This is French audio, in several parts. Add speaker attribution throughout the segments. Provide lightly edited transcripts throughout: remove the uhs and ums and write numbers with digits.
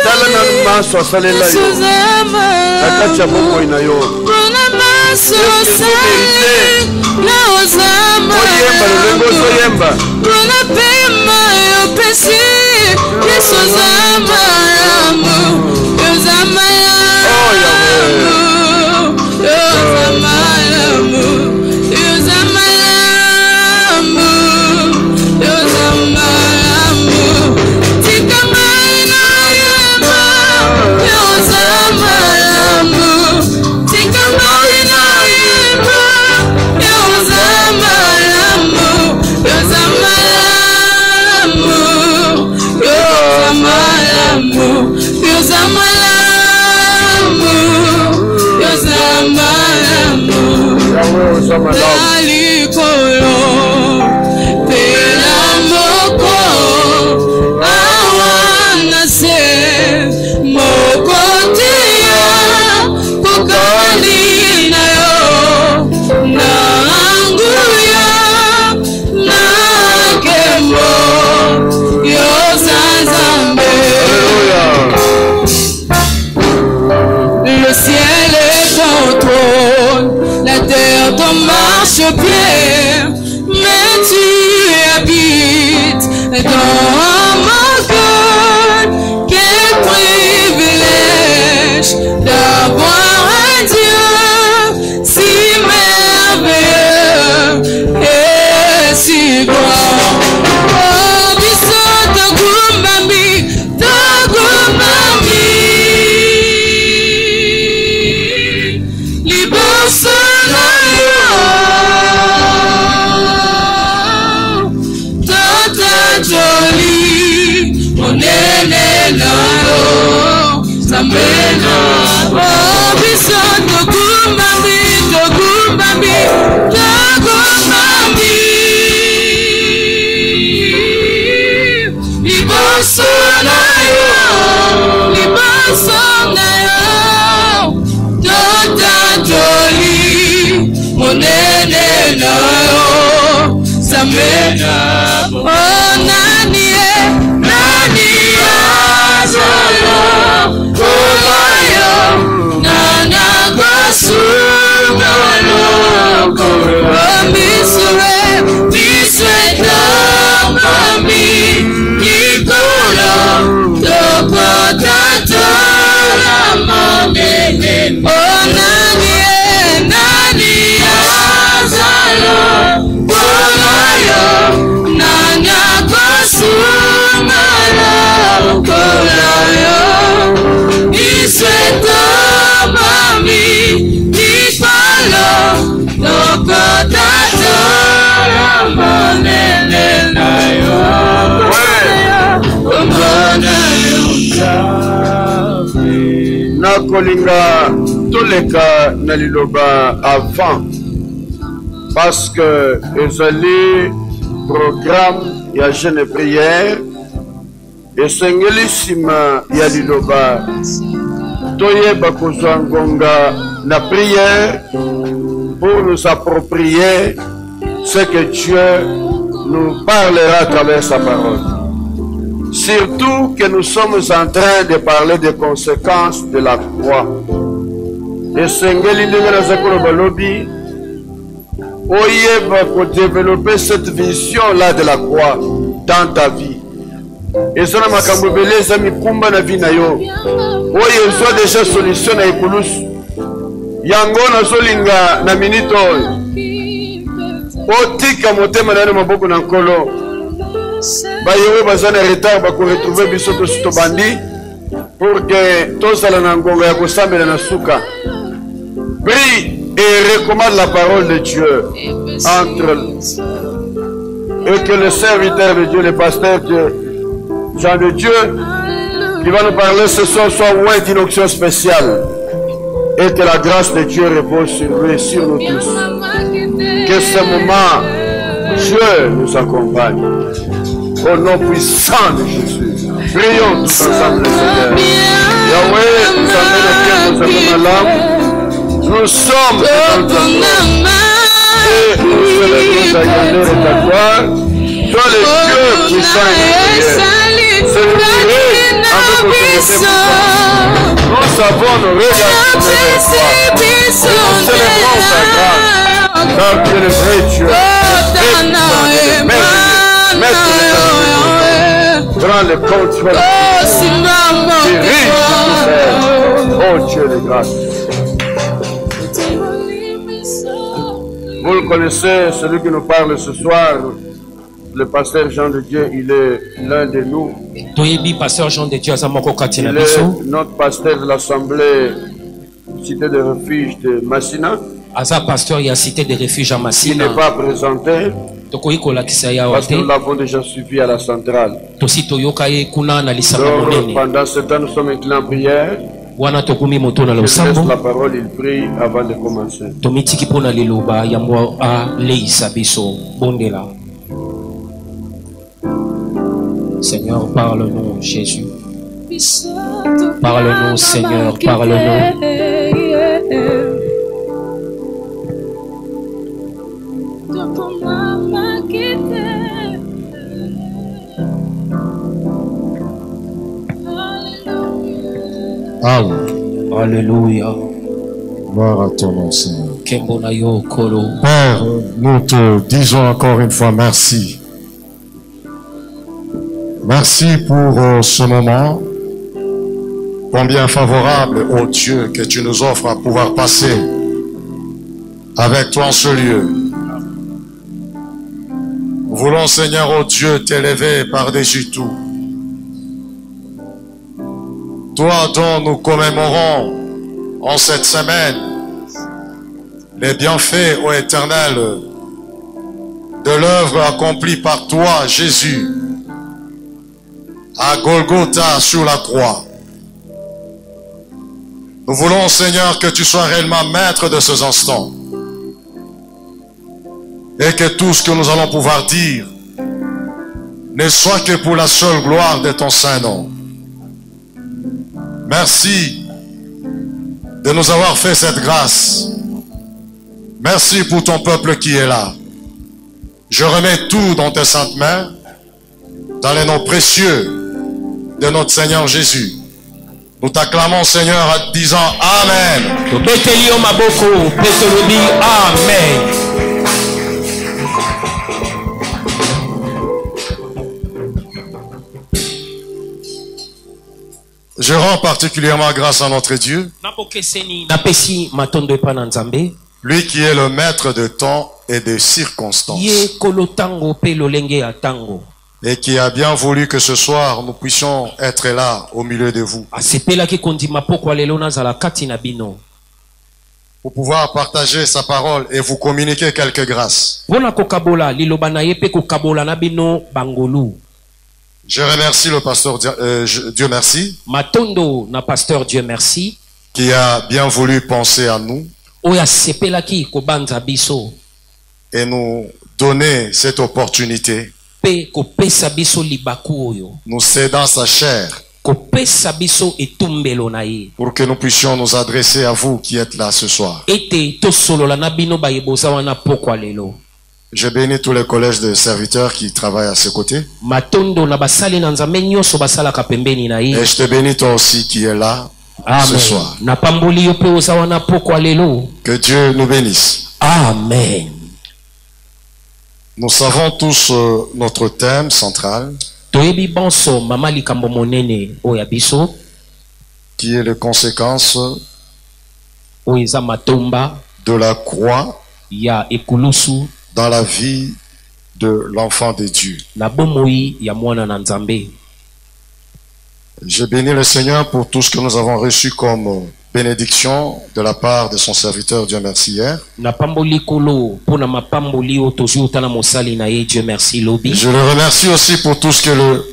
Speaker 1: tala na maso asalela yo na kati ya bomoi na yo oyemba lolenge ozoyemba
Speaker 2: Pierre, mais tu habites dans mon cœur. Quel privilège d'avoir un Dieu si merveilleux et si grand. Oh, biso tokumbambi, liboso na Sambena, oh, biso tokumbambi, liboso na yo, tota joli, monene na yo, Sambena, oh, nani azalo.
Speaker 1: Kolinga toleka na liloba avant parce que ezali programme ya jeûne et prière esengelisima ya liloba toyeba kozwa ngonga na prière pour nous approprier ce que Dieu nous parlera à travers sa parole. Surtout que nous sommes en train de parler des conséquences de la croix. Et Sengeli Ndengela Balobi, oyeba pour développer cette vision-là de la croix dans ta vie. Et ça m'a camboubelé, ça m'a kumba na vie na yo. Oye, soit déjà solution na ikulus. Yango na solinga na minito. Otika motema na maboko na nkolo. Bayewe bazana retard ba ko retrouver biso to bandi pour que tous ala na ngonga ya kosambela na suka. Prie et recommande la parole de Dieu entre et que le serviteur de Dieu, le pasteur Jean de Dieu qui va nous parler ce soir soit loin d'une onction spéciale et que la grâce de Dieu repose sur lui et sur nous tous. Que ce moment Dieu nous accompagne. Au nom puissant de Jésus. Prions tous ensemble le Seigneur. Yahweh, nous amène bien nos âmes. Nous sommes dans ton nom. Et nous célébrons ta grandeur et ta gloire. Toi le Dieu puissant et merveilleux. Célébré en Nous savons nos regards vers toi. Et nous célébrons ta grâce. Car tu es le vrai Dieu. Prends le contrôle. Tu es riche de oh Dieu de grâce. Vous le connaissez, celui qui nous parle ce soir, le pasteur Jean de Dieu, il est l'un de nous. Il est notre pasteur de l'Assemblée Cité de Refuge de Massina.
Speaker 3: pasteur il y a Cité de Refuge à Massina.
Speaker 1: Il n'est pas présenté. Parce que nous l'avons déjà suivi à la centrale. Donc, pendant ce temps, nous sommes inclinés en prière. Je laisse la parole, il prie avant de commencer.
Speaker 3: Seigneur, parle-nous, Jésus. Parle-nous, Seigneur, parle-nous. Alléluia.
Speaker 4: Gloire à ton nom, Seigneur.
Speaker 3: Père,
Speaker 4: nous te disons encore une fois merci. Merci pour ce moment, combien favorable, ô Dieu, que tu nous offres à pouvoir passer avec toi en ce lieu. Nous voulons, Seigneur, ô Dieu, t'élever par-dessus tout. Toi dont nous commémorons en cette semaine les bienfaits, ô Éternel, de l'œuvre accomplie par toi, Jésus, à Golgotha sur la croix. Nous voulons, Seigneur, que tu sois réellement maître de ces instants et que tout ce que nous allons pouvoir dire ne soit que pour la seule gloire de ton saint nom. Merci de nous avoir fait cette grâce. Merci pour ton peuple qui est là. Je remets tout dans tes saintes mains, dans les noms précieux de notre Seigneur Jésus. Nous t'acclamons, Seigneur, en disant Amen.
Speaker 3: Amen.
Speaker 4: Je rends particulièrement grâce à notre Dieu, lui qui est le maître de temps et de circonstances, et qui a bien voulu que ce soir nous puissions être là au milieu de vous pour pouvoir partager sa parole et vous communiquer quelques grâces. Je remercie le pasteur Dieu merci,
Speaker 3: Matondo na pasteur Dieu merci,
Speaker 4: qui a bien voulu penser à nous et nous donner cette opportunité, nous cédant sa chair pour que nous puissions nous adresser à vous qui êtes là ce soir. Je bénis tous les collèges de serviteurs qui travaillent à ce côté. Et je te bénis toi aussi qui es là ce soir. Que Dieu nous bénisse.
Speaker 3: Amen.
Speaker 4: Nous savons tous notre thème central, qui est les conséquences de la croix dans la vie de l'enfant de Dieu. Je bénis le Seigneur pour tout ce que nous avons reçu comme bénédiction de la part de son serviteur Dieu merci hier. Je le remercie aussi pour tout ce que le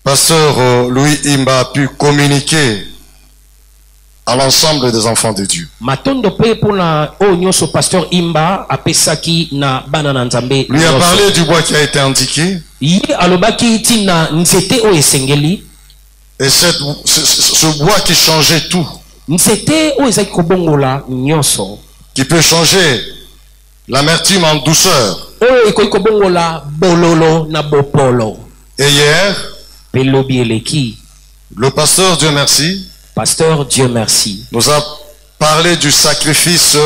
Speaker 4: pasteur Louis Imba a pu communiquer à l'ensemble des enfants de Dieu. Lui a parlé du bois qui a été indiqué. Et ce bois qui changeait tout. Qui peut changer l'amertume en douceur. Et hier, Le pasteur, Dieu merci,
Speaker 3: Pasteur Dieu merci.
Speaker 4: nous a parlé du sacrifice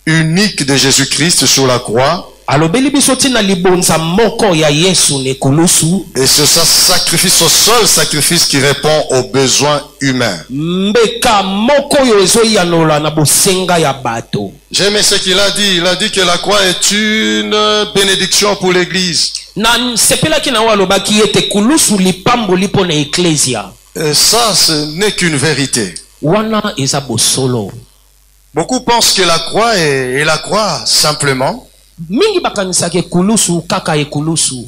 Speaker 4: unique de Jésus-Christ sur la croix.
Speaker 3: Alobeli biso tina libonza moko ya Yesu ne kulusu.
Speaker 4: Et c'est ce sacrifice, ce seul sacrifice qui répond aux besoins humains.
Speaker 3: Mbeka moko yo ezo yanola na bosenga ya bato.
Speaker 4: J'aime ce qu'il a dit. Il a dit que la croix est une bénédiction pour l'église.
Speaker 3: Na sepela kina walobaki ete kulusu lipambo lipo na ecclesia.
Speaker 4: Et ça, ce n'est qu'une vérité.
Speaker 3: Wana eza bosolo.
Speaker 4: Beaucoup pensent que la croix est la croix simplement.
Speaker 3: Mingi bakanisake kulusu kaka ekulusu.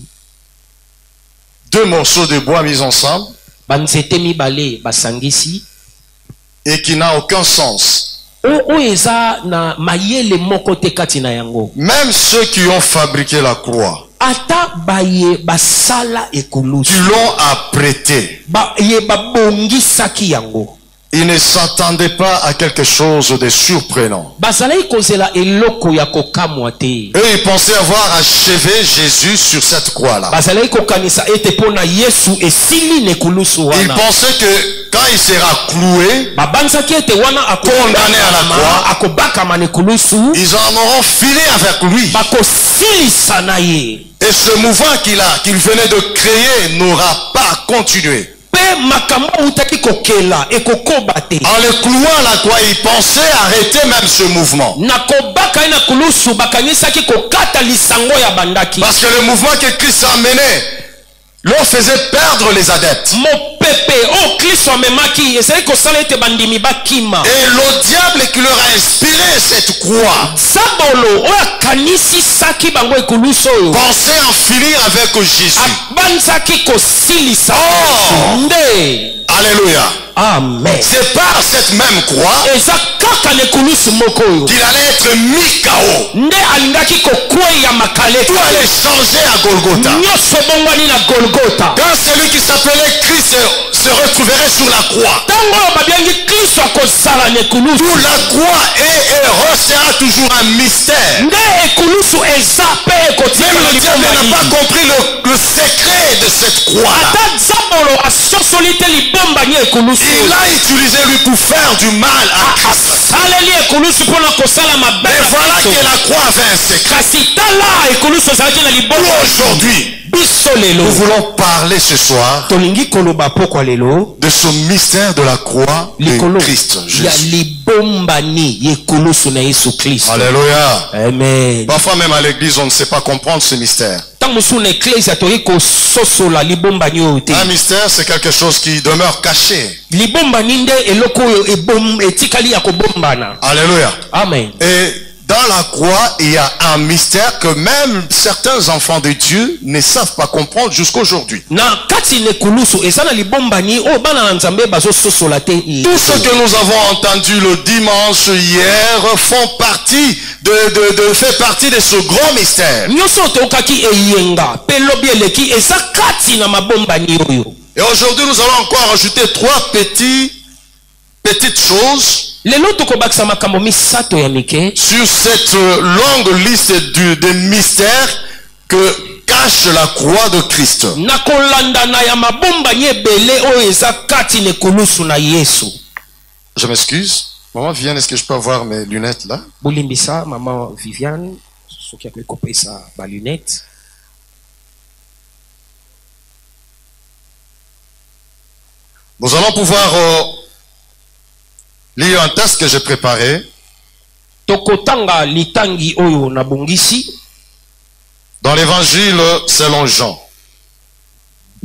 Speaker 4: Deux morceaux de bois mis ensemble.
Speaker 3: Banzete mibale basangisi.
Speaker 4: Et qui n'a aucun sens.
Speaker 3: O eza na mayele moko te kati na yango.
Speaker 4: Même ceux qui ont fabriqué la croix,
Speaker 3: Ata baye basala ekulusu.
Speaker 4: qui l'ont apprêté,
Speaker 3: Baye babongisaki yango.
Speaker 4: ils ne s'attendaient pas à quelque chose de surprenant.
Speaker 3: Bazalaki kozela eloko ya kokamwa te.
Speaker 4: Eux, ils pensaient avoir achevé Jésus sur cette croix-là.
Speaker 3: Bazalaki kokanisa ete pona Yesu esili ne kulusu
Speaker 4: Ils
Speaker 3: wana.
Speaker 4: pensaient que quand il sera cloué,
Speaker 3: Babanzaki ete wana
Speaker 4: condamné à la croix,
Speaker 3: akobakama ne kulusu.
Speaker 4: ils en auront fini avec lui.
Speaker 3: Bakosilisa na ye.
Speaker 4: Et ce mouvement qu'il venait de créer n'aura pas continué.
Speaker 3: Pe makambo utaki kokela ekokoba te.
Speaker 4: En le clouant à la croix, ils pensaient arrêter même ce mouvement.
Speaker 3: Na kobaka na kulusu bakanisaki kokata lisango ya bandaki.
Speaker 4: Parce que le mouvement que Christ a mené leur faisait perdre les adeptes.
Speaker 3: Mopepe o Kristo amemaki ezali kosala ete bandimi bakima.
Speaker 4: Et le diable qui leur a inspiré cette croix
Speaker 3: Sabolo oya kanisi saki bango ekulusu oyo.
Speaker 4: pensait en finir avec Jésus.
Speaker 3: Abanzaki kosilisa.
Speaker 4: Oh!
Speaker 3: Nde.
Speaker 4: Alléluia.
Speaker 3: Amen.
Speaker 4: C'est par cette même croix
Speaker 3: Eza kaka ne kulusu moko oyo.
Speaker 4: qu'il allait être mis KO.
Speaker 3: Nde alingaki kokweya makale.
Speaker 4: Tout allait changer à Golgotha.
Speaker 3: Nyonso bongwani na Golgotha.
Speaker 4: Quand celui qui s'appelait Christ se retrouverait sur la croix,
Speaker 3: Tango oyo babiangi Kristo akozala ne kulusu.
Speaker 4: tout la croix et restera toujours un mystère.
Speaker 3: Nde ekulusu eza pe
Speaker 4: Même
Speaker 3: ekotikala
Speaker 4: le diable n'a
Speaker 3: libombani.
Speaker 4: pas compris le secret de cette croix-là.
Speaker 3: Ata nzambolo asosoli te libombani ekulusu.
Speaker 4: Il a utilisé lui pour faire du mal à Christ.
Speaker 3: Asaleli ekulusu mpona kosala mabe.
Speaker 4: Et voilà que la croix avait un secret.
Speaker 3: Kasi tala ekulusu ezalaki na
Speaker 4: Nous
Speaker 3: libombani.
Speaker 4: aujourd'hui,
Speaker 3: Biso lelo.
Speaker 4: nous voulons parler ce soir
Speaker 3: Tolingi koloba pokwa lelo.
Speaker 4: de ce mystère de la croix
Speaker 3: Likolo
Speaker 4: de Christ
Speaker 3: ya
Speaker 4: Jésus.
Speaker 3: libombani yekulusu na Yesu Kristo.
Speaker 4: Alléluia.
Speaker 3: Amen.
Speaker 4: Parfois même à l'église, on ne sait pas comprendre ce mystère.
Speaker 3: Tango mosusu na eklezia toyei kososola libombani oyo te.
Speaker 4: Un mystère, c'est quelque chose qui demeure caché.
Speaker 3: Libombani nde eloko oyo etikali ya kobombana.
Speaker 4: Alléluia.
Speaker 3: Amen.
Speaker 4: Et dans la croix, il y a un mystère que même certains enfants de Dieu ne savent pas comprendre jusqu'aujourd'hui.
Speaker 3: Na kati ne kulusu eza na libombani oyo bana na nzambe bazososola te.
Speaker 4: Tout ce que nous avons entendu le dimanche hier fait partie de ce grand mystère.
Speaker 3: Nyonso tokaki eyenga pe lobi eleki eza kati na mabombani oyo.
Speaker 4: Et aujourd'hui, nous allons encore ajouter trois petites choses
Speaker 3: Lelo tokobakisa makambo misato ya mike
Speaker 4: sur cette longue liste des mystères que cache la croix de Christ.
Speaker 3: na kolanda na ya mabombani ebele oyo eza kati ne kulusu na Yesu.
Speaker 4: Je m'excuse. Maman Viviane, est-ce que je peux avoir mes lunettes là?
Speaker 3: Bolimbisa maman Viviane soki akoki kopesa ba lunette.
Speaker 4: Nous allons pouvoir lire un texte que j'ai préparé
Speaker 3: Tokotanga litangi oyo na bongisi
Speaker 4: dans l'évangile selon Jean.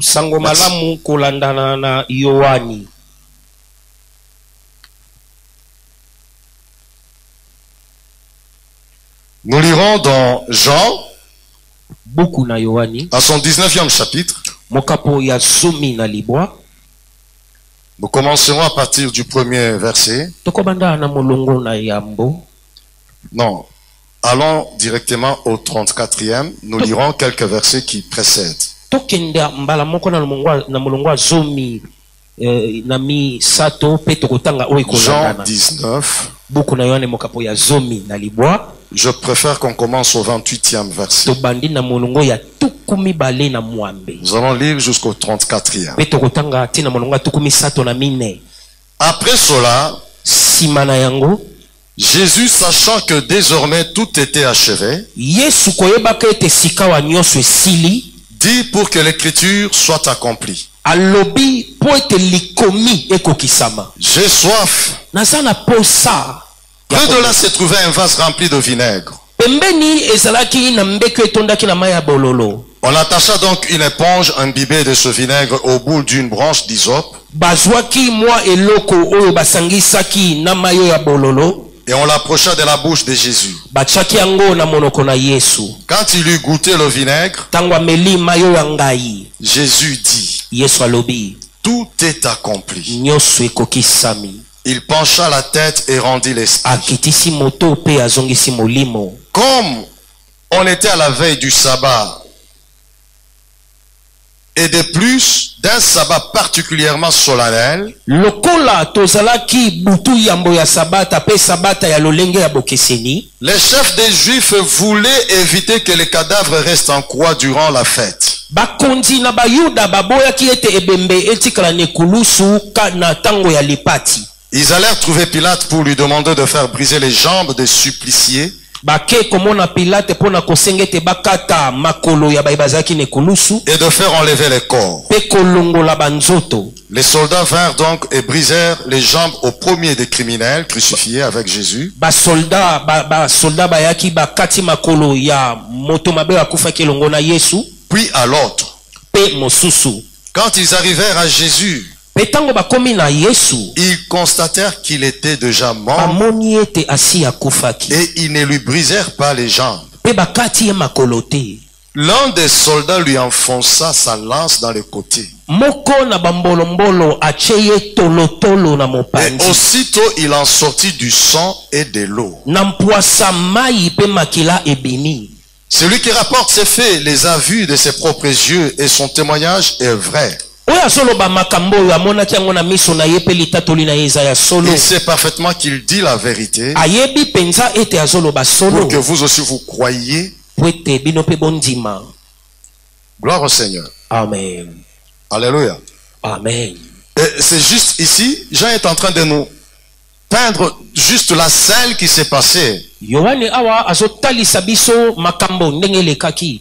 Speaker 3: sango malamu kolandana na Yohani.
Speaker 4: Nous lirons dans Jean
Speaker 3: Buku na Yohani
Speaker 4: à son 19e chapitre.
Speaker 3: mokapo ya zomi na libwa.
Speaker 4: Nous commencerons à partir du premier verset.
Speaker 3: Tokobanda na molongo na yambo.
Speaker 4: Non, allons directement au 34e. Nous lirons quelques versets qui précèdent.
Speaker 3: Tokenda mbala moko na molongo ya zomi na mi sato pe tokotanga oyo
Speaker 4: Jean
Speaker 3: kolandana.
Speaker 4: 19,
Speaker 3: buku na Yohane mokapo ya zomi na libwa.
Speaker 4: Je préfère qu'on commence au 28e verset.
Speaker 3: Tobandi na molongo ya tukumi bale na mwambe.
Speaker 4: Nous allons lire jusqu'au 34e.
Speaker 3: Pe tokotanga tina molongo ya tukumi sato na mine.
Speaker 4: Après cela,
Speaker 3: Simana yango,
Speaker 4: Jésus, sachant que désormais tout était achevé,
Speaker 3: Yesu koyebaka ete sika wa nyonso esili,
Speaker 4: dit pour que l'écriture soit accomplie.
Speaker 3: alobi po ete likomi ekokisama.
Speaker 4: J'ai soif.
Speaker 3: Naza na posa.
Speaker 4: Près de là se trouvait un vase rempli de vinaigre.
Speaker 3: Pembeni ezalaki na mbeko etondaki na mai ya bololo.
Speaker 4: On attacha donc une éponge imbibée de ce vinaigre au bout d'une branche d'hysope.
Speaker 3: Bazwaki mwa eloko oyo basangisaki na mai ya bololo.
Speaker 4: Et on l'approcha de la bouche de Jésus.
Speaker 3: Batiaki yango na monoko na Yesu.
Speaker 4: Quand il eut goûté le vinaigre,
Speaker 3: Tango ameli mai ya ngai,
Speaker 4: Jésus dit,
Speaker 3: Yesu alobi,
Speaker 4: tout est accompli.
Speaker 3: nyonso ekokisami.
Speaker 4: Il pencha la tête et rendit l'esprit.
Speaker 3: Akitisi moto pe azongisi molimo.
Speaker 4: Comme on était à la veille du sabbat, et de plus d'un sabbat particulièrement solennel,
Speaker 3: Lokola tozalaki butu yambo ya sabata pe sabata ya lolenge ya bokeseni,
Speaker 4: les chefs des Juifs voulaient éviter que les cadavres restent en croix durant la fête.
Speaker 3: bakonzi na bayuda baboyaki ete ebembe etikala nekulusu ka na tango ya lipati.
Speaker 4: Ils allèrent trouver Pilate pour lui demander de faire briser les jambes des suppliciés.
Speaker 3: Bake komona Pilate pona kosengete bakata makolo ya baibazaki nekulusu
Speaker 4: Et de faire enlever les corps.
Speaker 3: pe kolongola banzoto.
Speaker 4: Les soldats vinrent donc et brisèrent les jambes au premier des criminels crucifiés avec Jésus.
Speaker 3: Basolda bayaki bakati makolo ya moto mabe akufaki elongo na Yesu
Speaker 4: Puis à l'autre.
Speaker 3: pe mosusu.
Speaker 4: Quand ils arrivèrent à Jésus,
Speaker 3: Pe tango bakomi na Yesu,
Speaker 4: ils constatèrent qu'il était déjà mort
Speaker 3: bamoni ete asi akufaki.
Speaker 4: et ils ne lui brisèrent pas les jambes.
Speaker 3: Pe bakati ye makolo te.
Speaker 4: L'un des soldats lui enfonça sa lance dans le côté.
Speaker 3: Moko na bambolombolo atie ye tolotolo na
Speaker 4: Et
Speaker 3: mopanzi.
Speaker 4: aussitôt il en sortit du sang et de l'eau.
Speaker 3: Na mpwasa mai pe makila ebimi.
Speaker 4: Celui qui rapporte ces faits les a vus de ses propres yeux et son témoignage est vrai.
Speaker 3: Oyo azoloba makambo oyo amonaki yango na miso na ye pe litatoli na ye eza ya solo.
Speaker 4: Il sait parfaitement qu'il dit la vérité
Speaker 3: Ayebi penza ete azoloba solo.
Speaker 4: pour que vous aussi vous croyiez.
Speaker 3: Po ete bino pe bondima.
Speaker 4: Gloire au Seigneur.
Speaker 3: Amen.
Speaker 4: Alléluia.
Speaker 3: Amen.
Speaker 4: Et c'est juste ici, Jean est en train de nous peindre juste la scène qui s'est passée.
Speaker 3: Yohane awa azotalisa biso makambo ndenge lekaki.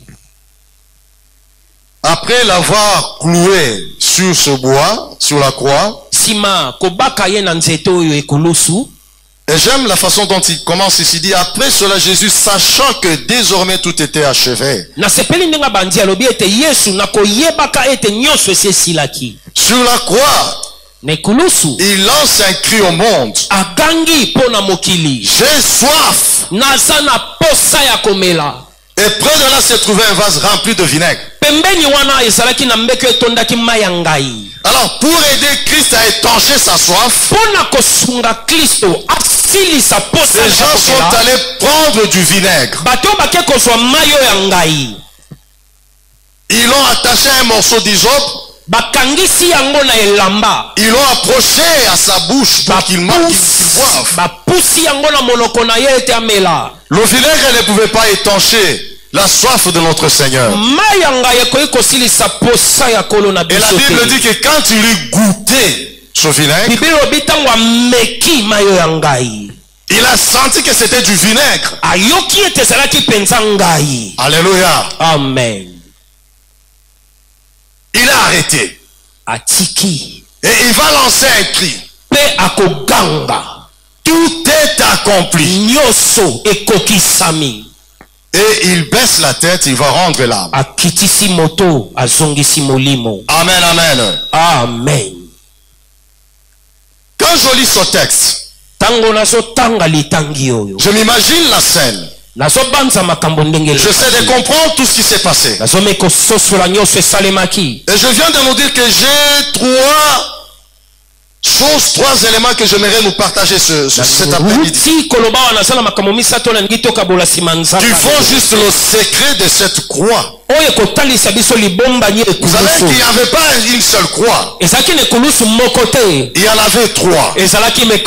Speaker 4: Après l'avoir cloué sur ce bois, sur la croix,
Speaker 3: Sima kobaka ye na nzete oyo ekulusu.
Speaker 4: et j'aime la façon dont il commence ici, dit après cela Jésus, sachant que désormais tout était achevé.
Speaker 3: Na sepeli ndenga bandi alobi ete Yesu na koyebaka ete nyonso esilaki.
Speaker 4: Sur la croix,
Speaker 3: Na ekulusu
Speaker 4: il lance un cri au monde.
Speaker 3: akangi pona mokili.
Speaker 4: J'ai soif.
Speaker 3: Naza na posa ya komela.
Speaker 4: Et près de là se trouvait un vase rempli de vinaigre.
Speaker 3: Pembeni wana ezalaki na mbeko etondaki mai ya ngai.
Speaker 4: Alors pour aider Christ à étancher sa soif,
Speaker 3: Pona kosunga Kristo asilisa posa
Speaker 4: les gens sont allés prendre du vinaigre.
Speaker 3: bato bake kozwa mai oyo ya ngai.
Speaker 4: Ils l'ont attaché à un morceau d'hysope.
Speaker 3: Bakangisi yango na elamba.
Speaker 4: Ils l'ont approché à sa bouche pour qu'il boive.
Speaker 3: Bapusi yango na monoko na ye ete amela.
Speaker 4: Le vinaigre ne pouvait pas étancher la soif de notre Seigneur.
Speaker 3: Mai ya ngai ekoki kosilisa posa ya kolo na
Speaker 4: Et la
Speaker 3: biso
Speaker 4: Bible
Speaker 3: te.
Speaker 4: dit que quand il eut goûté ce vinaigre,
Speaker 3: Bibeli obi ntango ameki mai oyo ya ngai,
Speaker 4: il a senti que c'était du vinaigre.
Speaker 3: ayoki ete ezalaki mpenza ngai.
Speaker 4: Alléluia.
Speaker 3: Amen.
Speaker 4: Il a arrêté.
Speaker 3: Atiki
Speaker 4: Et il va lancer un cri.
Speaker 3: pe akoganga.
Speaker 4: Tout est accompli.
Speaker 3: Nyonso ekokisami.
Speaker 4: Et il baisse la tête, il va rendre l'âme.
Speaker 3: Akitisi moto azongisi molimo.
Speaker 4: Amen, amen.
Speaker 3: Amen.
Speaker 4: Quand je lis ce texte,
Speaker 3: Tango nazotanga litangi oyo,
Speaker 4: je m'imagine la scène.
Speaker 3: nazobanza makambo ndenge
Speaker 4: J'essaie de comprendre tout ce qui s'est passé.
Speaker 3: nazome kososola nyonso esalemaki.
Speaker 4: Et je viens de nous dire que j'ai trois trois éléments que j'aimerais nous partager cet après-midi. Qui font juste le secret de cette croix. Vous savez qu'il n'y avait pas une seule croix. Il y en avait trois. Mais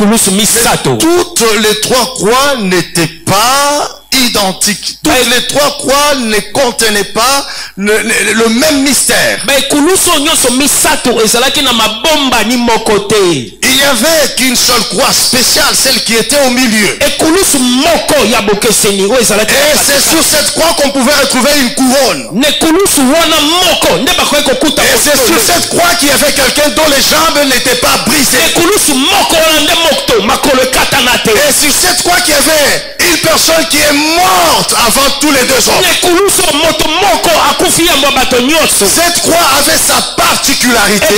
Speaker 4: toutes les trois croix n'étaient pas identiques. Toutes les trois croix ne contenaient pas le même mystère. Il n'y avait qu'une seule croix spéciale, celle qui était au milieu. Et c'est sur cette croix qu'on pouvait retrouver une couronne. Et c'est sur cette croix qu'il y avait quelqu'un dont les jambes n'étaient pas brisées. Et sur cette croix qu'il y avait une personne qui est morte avant tous les deux hommes. Cette croix avait sa particularité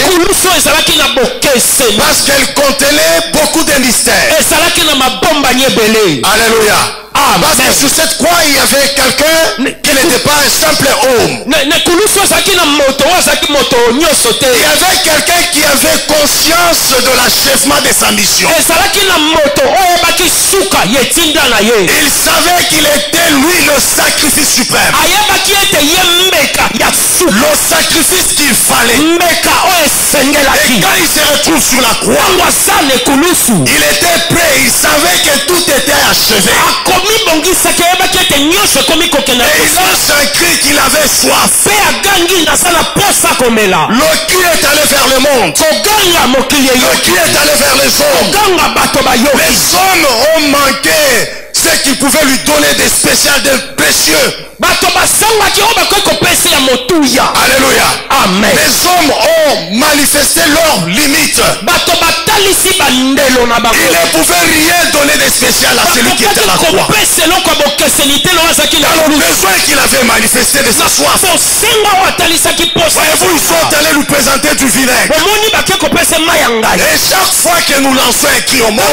Speaker 4: parce qu'elle contenait beaucoup de mystères. Alléluia. Parce que sur cette croix, il y avait quelqu'un qui n'était pas un simple homme. Il y avait quelqu'un qui avait conscience de l'achèvement de sa mission. Il savait qu'il était lui le sacrifice suprême. Le sacrifice qu'il fallait. Et quand il se retrouve sur la croix, il était prêt. Il savait que tout était achevé. Et il lance un cri qu'il avait soif. Le cri est allé vers le monde. Le cri est allé vers les hommes. Les hommes ont manqué ce qu'ils pouvaient lui donner de spécial, de précieux. Alléluia. Amen. Les hommes ont manifesté leurs limites. Il ne pouvait rien donner de spécial à celui qui était à la croix. Dans le besoin qu'il avait manifesté de sa soif. Voyez-vous, ils sont allés lui présenter du vinaigre. Et chaque fois que nous lançons un cri au monde,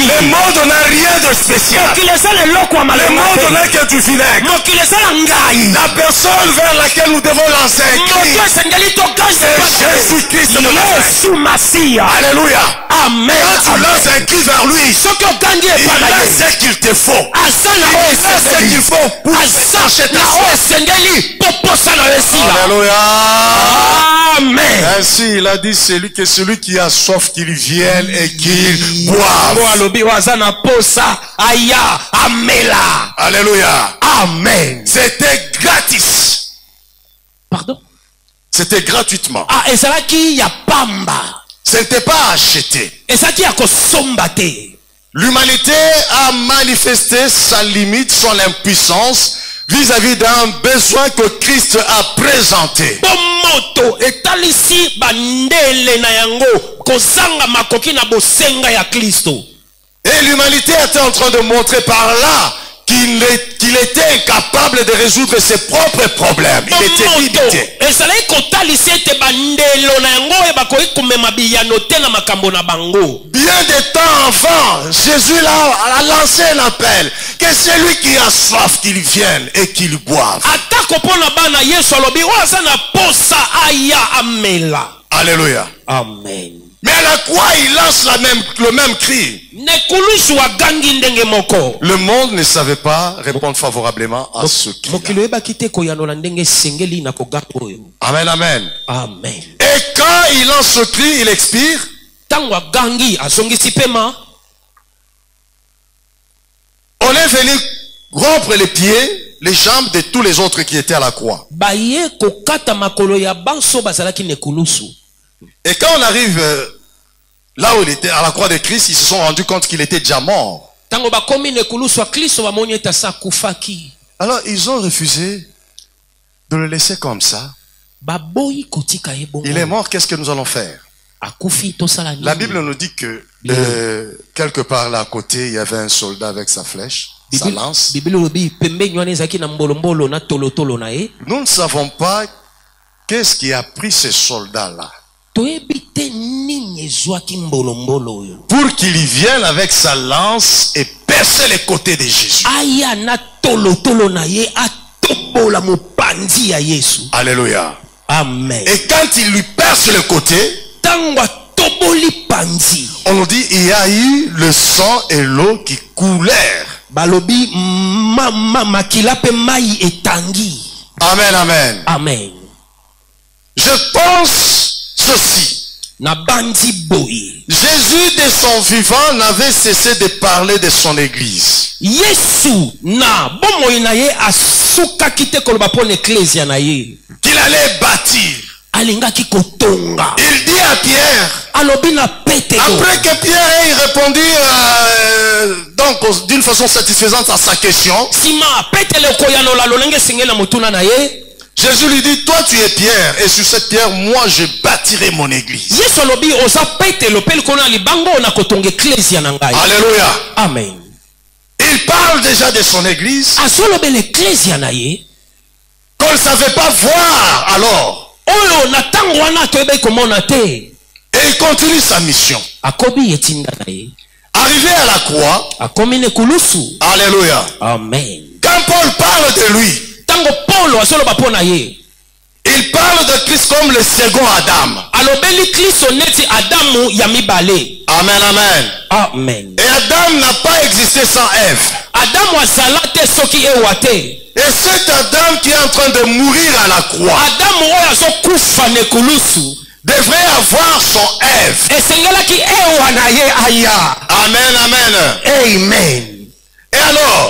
Speaker 4: le monde n'a rien de spécial. Le monde n'a que du vinaigre. La personne vers laquelle nous devons lancer un cri, c'est Jésus-Christ de Nazareth. Alléluia. Amen. Quand tu lances un cri vers lui, il a ce qu'il te faut. Il a ce qu'il faut pour chercher ta soif. Alléluia. Amen. Ainsi, il a dit celui qui a soif qu'il vienne et qu'il boive. Alléluia. Amen. C'était gratis.
Speaker 3: Pardon?
Speaker 4: C'était gratuitement. Ce n'était pas acheté. L'humanité a manifesté sa limite, son impuissance vis-à-vis d'un besoin que Christ a présenté. Et l'humanité était en train de montrer par là qu'il était incapable de résoudre ses propres problèmes. Il était limité. Bien de temps avant, Jésus a lancé un appel que celui qui a soif qu'il vienne et qu'il boive. Alléluia. Amen. Mais à la croix, il lance le même cri. Le monde ne savait pas répondre favorablement à ce cri. Amen, amen. Amen. Et quand il lance ce cri, il expire. On est venu rompre les pieds, les jambes de tous les autres qui étaient à la croix. Et quand on arrive là où il était à la croix de Christ, ils se sont rendus compte qu'il était déjà mort. Alors ils ont refusé de le laisser comme ça. Il est mort, qu'est-ce que nous allons faire? La Bible nous dit que quelque part là à côté, il y avait un soldat avec sa flèche, sa lance. Nous ne savons pas qu'est-ce qui a pris ce soldat-là pour qu'il vienne avec sa lance et percer les côtés de Jésus. Alléluia. Amen. Et quand il lui perce le côté,
Speaker 3: etomboli panzi.
Speaker 4: On nous dit il y a eu le sang et l'eau qui coulèrent.
Speaker 3: Balobi makila pe mai etangi.
Speaker 4: Amen, amen.
Speaker 3: Amen.
Speaker 4: Je pense ceci.
Speaker 3: Na bandi boy.
Speaker 4: Jésus de son vivant n'avait cessé de parler de son église.
Speaker 3: Yesu na bomo inaye asuka kite koloba pon ecclesia na ye.
Speaker 4: Qu'il allait bâtir.
Speaker 3: Alinga ki kotonga.
Speaker 4: Il dit à Pierre.
Speaker 3: Alobi na Petero.
Speaker 4: Après que Pierre ait répondu donc d'une façon satisfaisante à sa question.
Speaker 3: Sima Petelo koyano la lolenge singela mutuna na ye.
Speaker 4: Jésus lui dit, toi tu es Pierre, et sur cette pierre, moi je bâtirai mon église. Alléluia.
Speaker 3: Amen.
Speaker 4: Il parle déjà de son église, qu'on ne savait pas voir alors. Et il continue sa mission. Arrivé à la croix, alléluia.
Speaker 3: Amen.
Speaker 4: Quand Paul parle de lui, il parle de Christ comme le second Adam. Amen, amen.
Speaker 3: Amen.
Speaker 4: Et Adam n'a pas existé sans Ève. Et cet Adam qui est en train de mourir à la croix devrait avoir son Ève. Amen, amen.
Speaker 3: Amen.
Speaker 4: Et alors,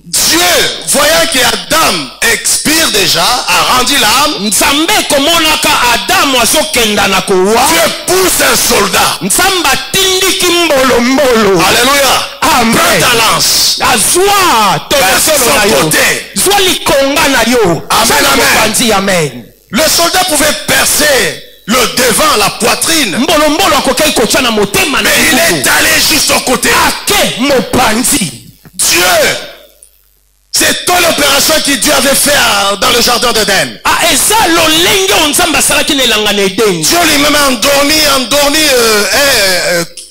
Speaker 4: Dieu, voyant qu'Adam expire déjà, a rendu l'âme, Dieu pousse un soldat. Alléluia.
Speaker 3: Amen.
Speaker 4: Prends ta lance. Verse son côté. Amen, amen. Le soldat pouvait percer le devant, la poitrine. Mais il est allé juste au côté. Dieu, c'est toute l'opération que Dieu avait fait dans le jardin d'Éden. Dieu lui-même a endormi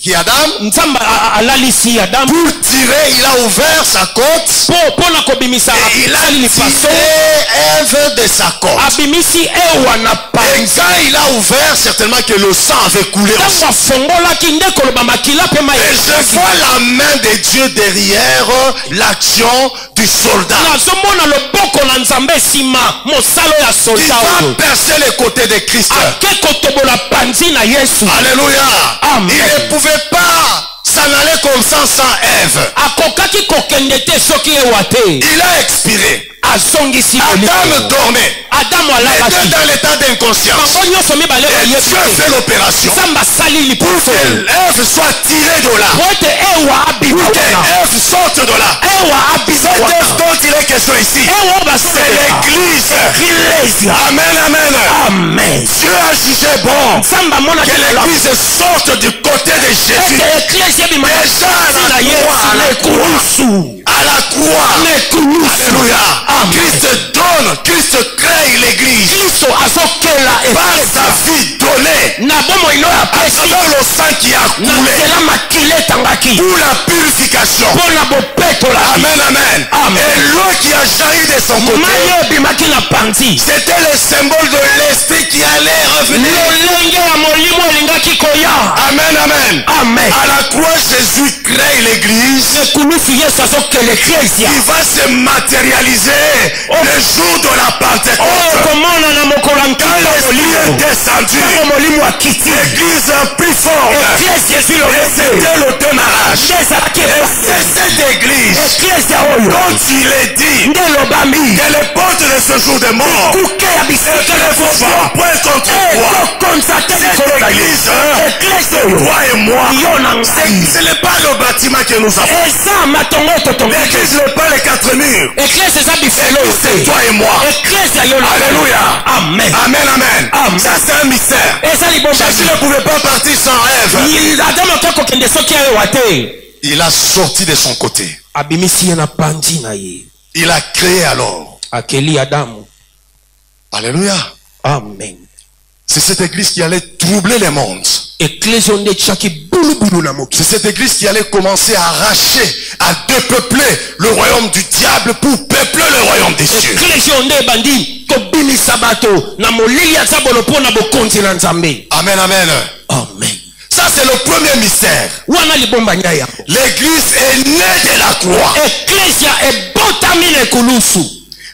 Speaker 4: qui Adam. Pour tirer, il a ouvert sa côte. Et il a tiré Ève de sa côte. Et quand il a ouvert, certainement que le sang avait coulé aussi. Et je vois la main de Dieu derrière l'action du soldat. Il va percer les côtés de Christ. Alléluia. Il ne pouvait pas s'en aller comme ça sans Ève. Il a expiré. Adam dormait. Il était dans l'état d'inconscience. Et Dieu fait l'opération pour que Ève soit tirée de là. Pour que Ève sorte de là. Cette Ève dont il est question ici, c'est l'église. Amen, amen. Dieu a jugé bon que l'église sorte du côté de Jésus. Déjà à la croix. Alléluia. Christ donne, Christ crée l'église par sa vie donnée, à travers le sang qui a coulé pour la purification. Amen, amen. Et l'eau qui a jailli de son côté, c'était le symbole de l'esprit qui allait revenir. Amen, amen. À la croix, Jésus crée l'église qui va se matérialiser le jour de la Pentecôte. Quand l'esprit est descendu, l'église plus forte. Et c'était le démarrage. Et c'est cette église dont il est dit que les portes de ce jour de mort ne feront point contre toi. Cette église, toi et moi, ce n'est pas le bâtiment que nous avons. L'église n'est pas les quatre murs. C'est toi et moi. Alléluia. Amen. Amen, amen. Ça c'est un mystère. Jésus ne pouvait pas partir sans Ève. Il a sorti de son côté. Il a créé alors. Alléluia.
Speaker 3: Amen.
Speaker 4: C'est cette église qui allait troubler les mondes. C'est cette église qui allait commencer à arracher, à dépeupler le royaume du diable pour peupler le royaume des cieux. Amen, amen.
Speaker 3: Amen.
Speaker 4: Ça c'est le premier mystère.
Speaker 3: wana libomba nyaya
Speaker 4: L'église est née de la croix.
Speaker 3: eklesia ebotami na ekulusu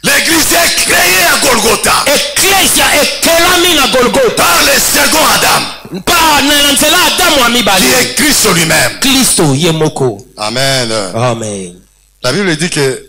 Speaker 4: L'église est créée à Golgotha
Speaker 3: eklesia ekelami na golgota
Speaker 4: par le second Adam,
Speaker 3: mpa na nzela adamu ya
Speaker 4: qui
Speaker 3: mibale
Speaker 4: est Christ lui-même.
Speaker 3: kristo ye moko
Speaker 4: Amen.
Speaker 3: amen
Speaker 4: La Bible dit que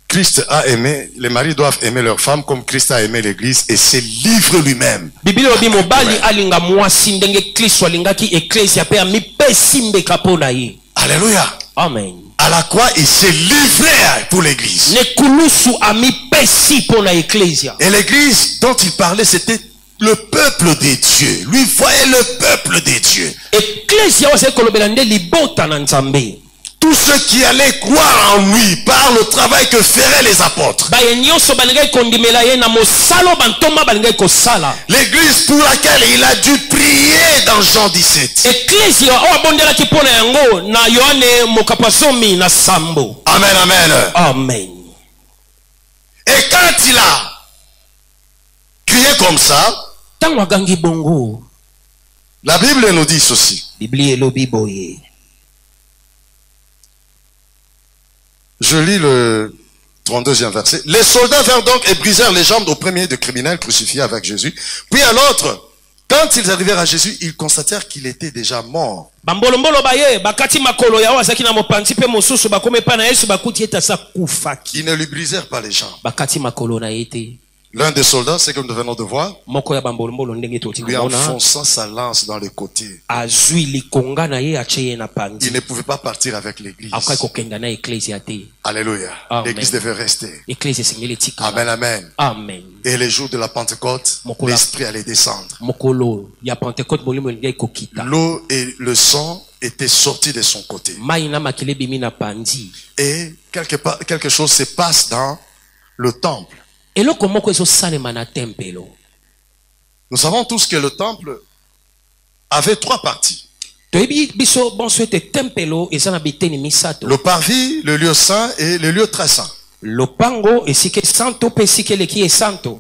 Speaker 4: Christ a aimé, les maris doivent aimer leur femme comme Christ a aimé l'église et se livre lui-même.
Speaker 3: biblia elobi mobali alinga mwasi ndenge kristo alingaki eklesia mpe amipesi mbeka mpo na ye
Speaker 4: Alléluia.
Speaker 3: amen
Speaker 4: À la croix, il s'est livré pour l'église.
Speaker 3: nekulusu amipesi mpo na eklesia
Speaker 4: Et l'église dont il parlait, c'était le peuple des dieux. Lui voyait le peuple des dieux.
Speaker 3: eklesia oyo azali kolobela nde libota na nzambe
Speaker 4: Tous ceux qui allaient croire en lui par le travail que feraient les apôtres.
Speaker 3: baye nyonso balingaki kondimela ye na mosala oyo bantoma balingaki kosala
Speaker 4: L'église pour laquelle il a dû prier dans Jean 17.
Speaker 3: eklesia oyo abondelaki mpo na yango na yohane mokapo 17.
Speaker 4: Amen, amen.
Speaker 3: amen
Speaker 4: Et quand il a crié comme ça,
Speaker 3: ntango agangi bongo
Speaker 4: la Bible nous dit ceci.
Speaker 3: biblia elobi boye
Speaker 4: Je lis le 32e verset. Les soldats vinrent donc et brisèrent les jambes au premier des criminels crucifiés avec Jésus. Puis à l'autre, quand ils arrivèrent à Jésus, ils constatèrent qu'il était déjà mort.
Speaker 3: bambolombolo baye bakati makolo yawo azalaki na mopanzi mpe mosusu bakomi epai na yesu bakuti ete asa kufaki
Speaker 4: Ils ne lui brisèrent pas les jambes.
Speaker 3: bakati makolo na ye te
Speaker 4: L'un des soldats, c'est que nous venons de voir,
Speaker 3: moko ya bambolombolo ndenge toti
Speaker 4: lui
Speaker 3: komona
Speaker 4: enfonçant sa lance dans le côté.
Speaker 3: azwi likonga na ye atie ye na
Speaker 4: Il
Speaker 3: panzi
Speaker 4: ne pouvait pas partir avec l'église.
Speaker 3: akoki kokenda na eklesia te
Speaker 4: Alléluia.
Speaker 3: Amen.
Speaker 4: L'église devait rester.
Speaker 3: eklesia esengeli etikala
Speaker 4: Amen, amen.
Speaker 3: amen
Speaker 4: Et les jours de la Pentecôte,
Speaker 3: Mokola.
Speaker 4: l'Esprit allait descendre.
Speaker 3: mokolo ya pentecote molimo elingi ekokita
Speaker 4: L'eau et le sang étaient sortis de son côté.
Speaker 3: mai na makili ebimi na panzi
Speaker 4: Et quelque chose se passe dans le temple.
Speaker 3: eloko moko ezosalema na tempelo
Speaker 4: Nous savons tous que le temple avait 3 parties.
Speaker 3: toyebi biso bonso ete tempelo eza na biteni misato
Speaker 4: Le parvis, le lieu saint et le lieu très saint.
Speaker 3: lopango esika esanto mpe esika eleki esanto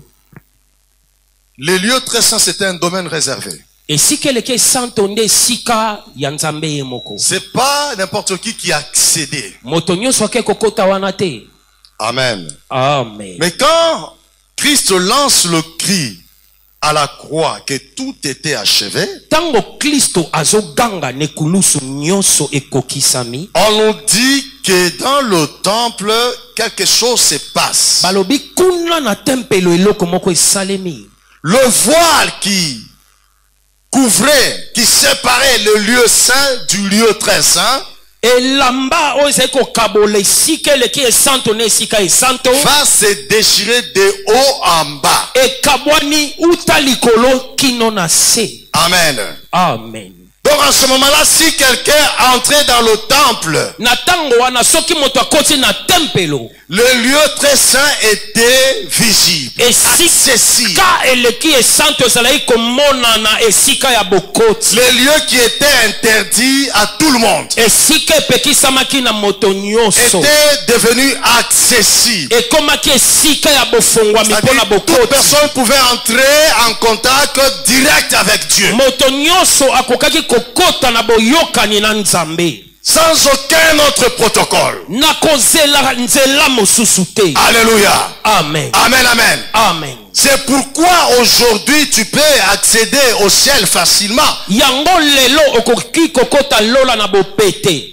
Speaker 4: Le lieu très saint, c'était un domaine réservé.
Speaker 3: esika eleki esanto nde esika ya nzambe ye moko
Speaker 4: C'est pas n'importe qui accédait.
Speaker 3: moto nyonso ake kokota wana te
Speaker 4: Amen.
Speaker 3: amen
Speaker 4: Mais quand Christ lance le cri à la croix que tout était achevé,
Speaker 3: ntango kristo azoganga nekulusu nyonso ekokisami
Speaker 4: on nous dit que dans le temple, quelque chose se passe.
Speaker 3: balobi kuna na tempelo eloko moko esalemi
Speaker 4: Le voile qui couvrait, qui séparait le lieu saint du lieu très saint,
Speaker 3: elamba oyo ezali kokabola esika eleki esanto na esika esanto
Speaker 4: va se déchirer de haut en bas.
Speaker 3: ekabwani uta likolo kino na se
Speaker 4: Amen.
Speaker 3: amen
Speaker 4: Donc en ce moment-là, si quelqu'un entrait dans le temple,
Speaker 3: na ntango wana soki moto akoti na tempelo
Speaker 4: le lieu très saint était visible, accessible.
Speaker 3: esika eleki esanto ezalaki komonana esika ya bokoti
Speaker 4: Le lieu qui était interdit à tout le monde
Speaker 3: esika epekisamaki na moto nyonso
Speaker 4: était devenu accessible.
Speaker 3: ekomaki esika ya bofongwami mpo na
Speaker 4: C'est-à-dire, toute
Speaker 3: bokoti
Speaker 4: personne pouvait entrer en contact direct avec Dieu,
Speaker 3: moto nyonso akokaki kokota na boyokani na nzambe
Speaker 4: sans aucun autre protocole.
Speaker 3: na kozela nzela mosusu te
Speaker 4: Alléluia.
Speaker 3: amen
Speaker 4: Amen, amen.
Speaker 3: amen
Speaker 4: C'est pourquoi aujourd'hui tu peux accéder au ciel facilement.
Speaker 3: yango lelo okoki kokota lola na bopete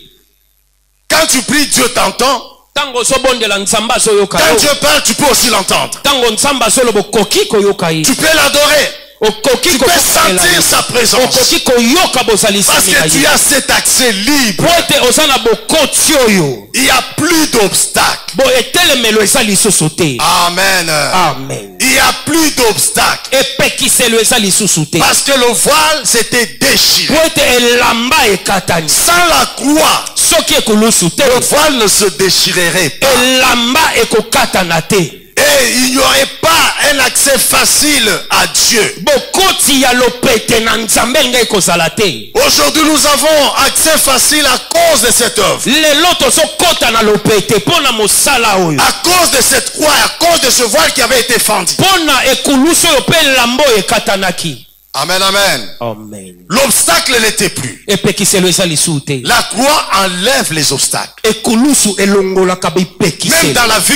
Speaker 4: Quand tu pries, Dieu t'entend.
Speaker 3: ntango ozobondela nzambe azoyoka
Speaker 4: Quand
Speaker 3: yo
Speaker 4: Dieu parle, tu peux aussi l'entendre.
Speaker 3: ntango nzambe azoloba okoki koyoka ye
Speaker 4: Tu peux l'adorer.
Speaker 3: okoki
Speaker 4: Tu peux sentir sa présence.
Speaker 3: okoki koyoka
Speaker 4: Parce
Speaker 3: bozalisami na
Speaker 4: que tu
Speaker 3: ye
Speaker 4: as cet accès libre.
Speaker 3: po ete oza na bokoti oyo
Speaker 4: Il n'y a plus d'obstacles.
Speaker 3: bo etelemelo eza lisusu te
Speaker 4: Amen.
Speaker 3: amen
Speaker 4: Il n'y a plus d'obstacles.
Speaker 3: epekiselo eza lisusu te
Speaker 4: Parce que le voile s'était déchiré.
Speaker 3: po ete elamba ekatani
Speaker 4: Sans la croix,
Speaker 3: soki ekolusu te
Speaker 4: le voile ne se déchirerait pas.
Speaker 3: elamba ekokatana te
Speaker 4: Et il n'y aurait pas un accès facile à Dieu.
Speaker 3: bokoti ya lopete na nzambe elingai kozala te
Speaker 4: Aujourd'hui, nous avons accès facile à cause de cette œuvre.
Speaker 3: lelo tozokota na lopete mpo na mosala oyo
Speaker 4: À cause de cette croix, à cause de ce voile qui avait été fendu.
Speaker 3: mpo na ekulusu oyo mpe elamba oyo ekatanaki
Speaker 4: Amen, amen.
Speaker 3: Amen.
Speaker 4: L'obstacle n'était plus.
Speaker 3: Epekiselo ezali su te.
Speaker 4: La croix enlève les obstacles.
Speaker 3: Ekulusu elongolaka
Speaker 4: Même
Speaker 3: bipekiselo.
Speaker 4: dans la vie.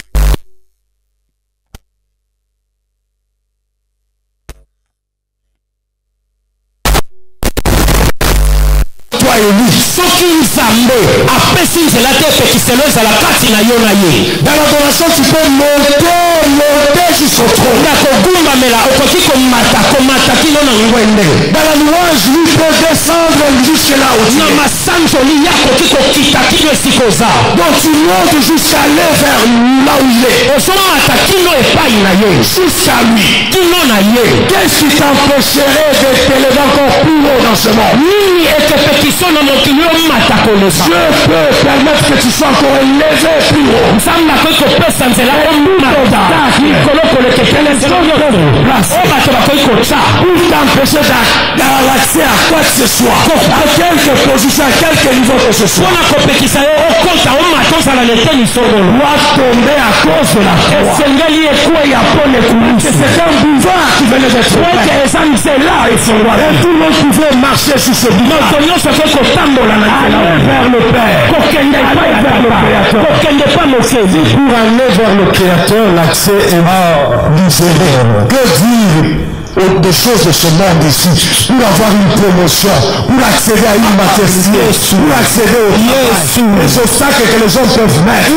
Speaker 3: Soki nzambe apesi nzela te epekiselo ezala kati na yo na ye.
Speaker 5: Dans l'adoration, tu peux monter jusqu'au trône.
Speaker 3: Na kogumbamela okoki komata kino na ngwende.
Speaker 5: Dans la louange, lui peut descendre jusque là où tu
Speaker 3: Na
Speaker 5: es.
Speaker 3: masanzoli yakoki kokita kino esikoza.
Speaker 5: Donc tu montes jusqu'à aller vers là où il est.
Speaker 3: Ozomata kino epai na ye.
Speaker 5: Jusqu'à lui.
Speaker 3: Kino na ye.
Speaker 5: Qu'est-ce qui t'empêcherait de t'élever encore plus haut dans ce monde?
Speaker 3: Nini ekepekiso na mokili omata koleka.
Speaker 5: Dieu peut permettre que tu sois encore élevé plus haut.
Speaker 3: Nzambe akoki kopesa nzela omata. Mikolo koleketele nzela nyonso. O bato bakoki kotya.
Speaker 5: Pour t'empêcher d'accès à quoi que ce soit. À quelque position, à quelque niveau que ce soit.
Speaker 3: Mpona kopekisa yo okota omata ozala leteni songolo.
Speaker 5: Doit tomber à cause de la croix.
Speaker 3: esengeli ekweya mpo nekulusu.
Speaker 5: C'est un boulevard qui venait d'être
Speaker 3: ete
Speaker 5: fait.
Speaker 3: eza nzela esongwala.
Speaker 5: Et tout le monde pouvait marcher sur ce boulevard.
Speaker 3: moto nyonso akoki kotambola na nzela
Speaker 5: Aller vers le Père.
Speaker 3: kokende epai ya
Speaker 5: vers le
Speaker 3: Papa.
Speaker 5: Créateur.
Speaker 3: kokende pa mokeli.
Speaker 5: Pour aller vers le Créateur, l'accès est misérable. Que dire des choses de ce monde ici, pour avoir une promotion, pour accéder à une maternité, pour accéder au travail, les obstacles que les gens peuvent mettre,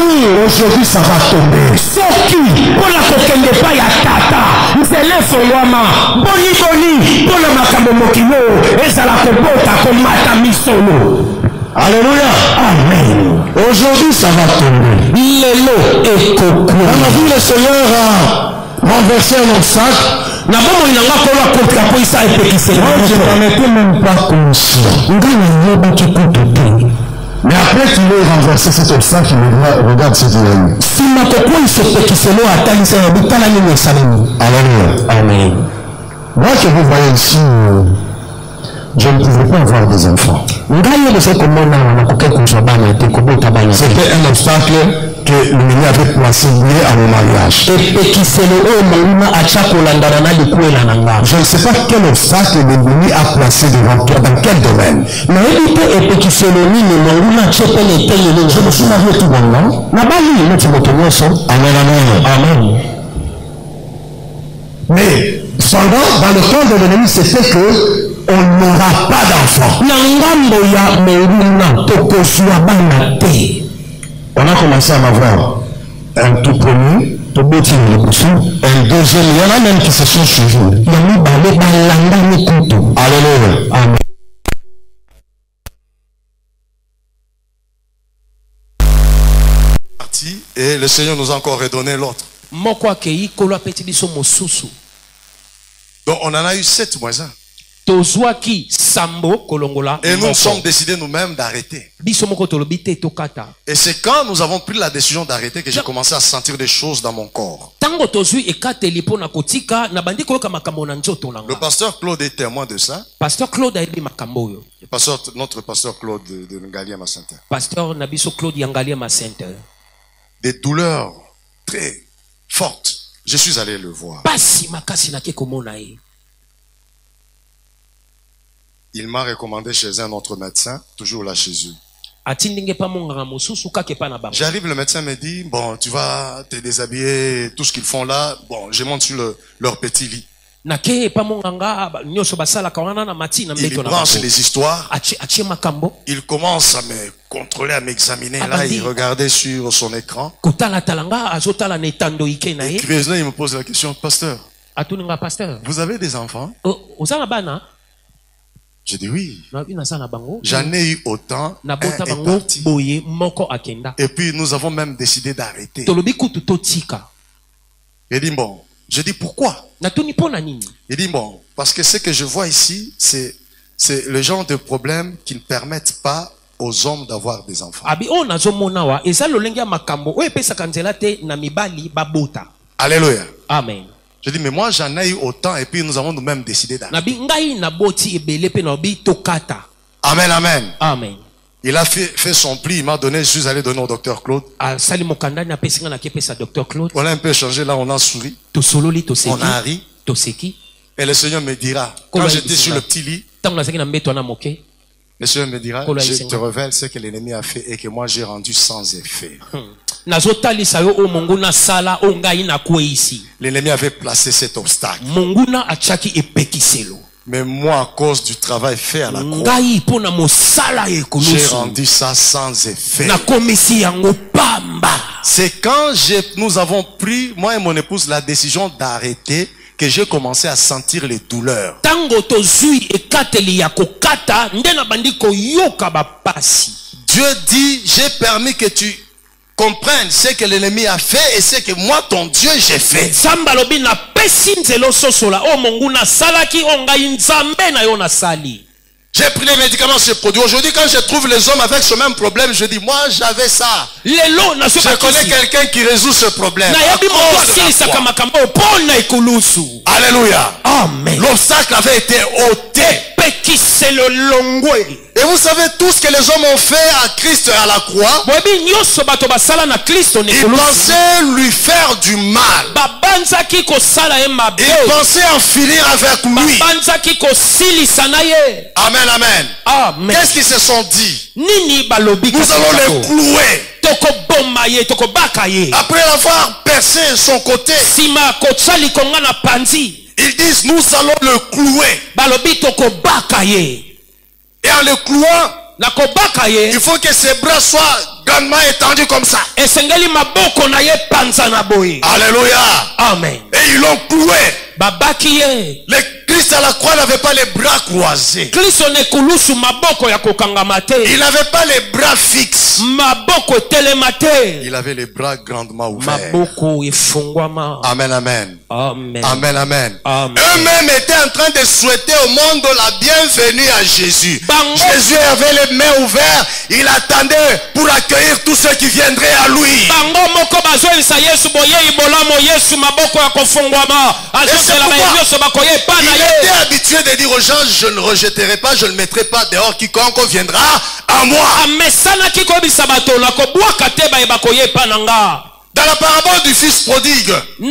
Speaker 5: aujourd'hui ça va tomber.
Speaker 3: soki mpona kokende epai ya tata nzela efongwama boniboni mpona makambo mokili ezala kobota komata misolo.
Speaker 5: Alléluia. Amen. Aujourd'hui ça va tomber.
Speaker 3: lelo ekokuna.
Speaker 5: On a vu le Seigneur renverser un obstacle.
Speaker 3: na bomoi na nga kolo akotika mpo isa epekiselo.
Speaker 5: Je n'en étais même pas conscient. Mais après qu'il ait renversé cet obstacle, il regarde ce qu'il a eu.
Speaker 3: nsima kokwisa epekiselo atalisa ya bitala nini esalemi.
Speaker 5: Alléluia.
Speaker 3: Amen.
Speaker 5: Moi que vous voyez ici, je ne pouvais pas avoir des enfants. C'était un obstacle que l'ennemi avait placé lié à mon mariage. Je ne sais pas quel obstacle l'ennemi a placé devant toi, dans quel domaine. Je me suis marié tout bonnement. Amen, amen. Amen. Mais cependant, dans le temps de l'ennemi, c'était que on n'aura pas d'enfant. On a commencé à m'avoir un tout premier, un deuxième, il y en a même qui se sont suivis. Alléluia. Amen.
Speaker 4: Et le Seigneur nous a encore redonné l'autre. Donc on en a eu 7 voisins. Et nous sommes décidés nous-mêmes d'arrêter. Et c'est quand nous avons pris la décision d'arrêter que j'ai commencé à sentir des choses dans mon corps. Le pasteur Claude est témoin de ça. Notre pasteur Claude de Ngalia Center. Des douleurs très fortes. Je suis allé le voir. Il m'a recommandé chez un autre médecin, toujours là chez eux. J'arrive, le médecin me dit, bon, tu vas te déshabiller, tout ce qu'ils font là, bon, je monte sur leur petit lit. Il branche les histoires. Il commence à me contrôler, à m'examiner. Là, il regardait sur son écran. Et curieusement, il me pose la question, pasteur, vous avez des enfants? Je dis oui. J'en ai eu autant. Un est parti. Et puis nous avons même décidé d'arrêter. Il dit bon. Je dis pourquoi? Il dit bon, parce que ce que je vois ici, c'est le genre de problème qui ne permettent pas aux hommes d'avoir des enfants. Alléluia.
Speaker 3: Amen.
Speaker 4: Je dis mais moi j'en ai eu autant et puis nous avons nous-mêmes décidé d'arrêter. Amen, amen.
Speaker 3: Amen.
Speaker 4: Il a fait son pli, il m'a donné, je suis allé donner au docteur Claude. On a un peu échangé, là on a souri. On a ri. Et le Seigneur me dira, quand j'étais sur le petit lit, le Seigneur me dira, je te révèle ce que l'ennemi a fait et que moi j'ai rendu sans effet. L'ennemi avait placé cet obstacle. Mais moi, à cause du travail fait à la croix, j'ai rendu ça sans effet. C'est quand nous avons pris, moi et mon épouse, la décision d'arrêter, que j'ai commencé à sentir les douleurs. Dieu dit, j'ai permis que tu comprennes ce que l'ennemi a fait et ce que moi, ton Dieu, j'ai fait. J'ai pris les médicaments, ce produit. Aujourd'hui, quand je trouve les hommes avec ce même problème, je dis, moi, j'avais ça. Je connais quelqu'un qui résout ce problème. Alléluia.
Speaker 3: Amen.
Speaker 4: L'obstacle avait été ôté. Et vous savez tout ce que les hommes ont fait à Christ et à la croix. Ils pensaient lui faire du mal. Ils pensaient en finir avec lui. Amen, amen. Qu'est-ce qu'ils se sont dit? Nous allons les clouer. Après avoir percé son côté, ils disent, nous allons le clouer. Et en le clouant, il faut que ses bras soient grandement étendus comme ça. Alléluia.
Speaker 3: Amen.
Speaker 4: Et ils l'ont cloué. Le Christ à la croix n'avait pas les bras croisés. Il n'avait pas les bras fixes. Il avait les bras grandement ouverts. Amen, amen.
Speaker 3: Amen.
Speaker 4: Amen, amen.
Speaker 3: Amen.
Speaker 4: Eux-mêmes étaient en train de souhaiter au monde la bienvenue à Jésus. Jésus avait les mains ouvertes. Il attendait pour accueillir tous ceux qui viendraient à lui. Il était habitué de dire aux gens, je ne rejetterai pas, je ne mettrai pas dehors quiconque viendra à moi. Dans la parabole du fils prodigue, le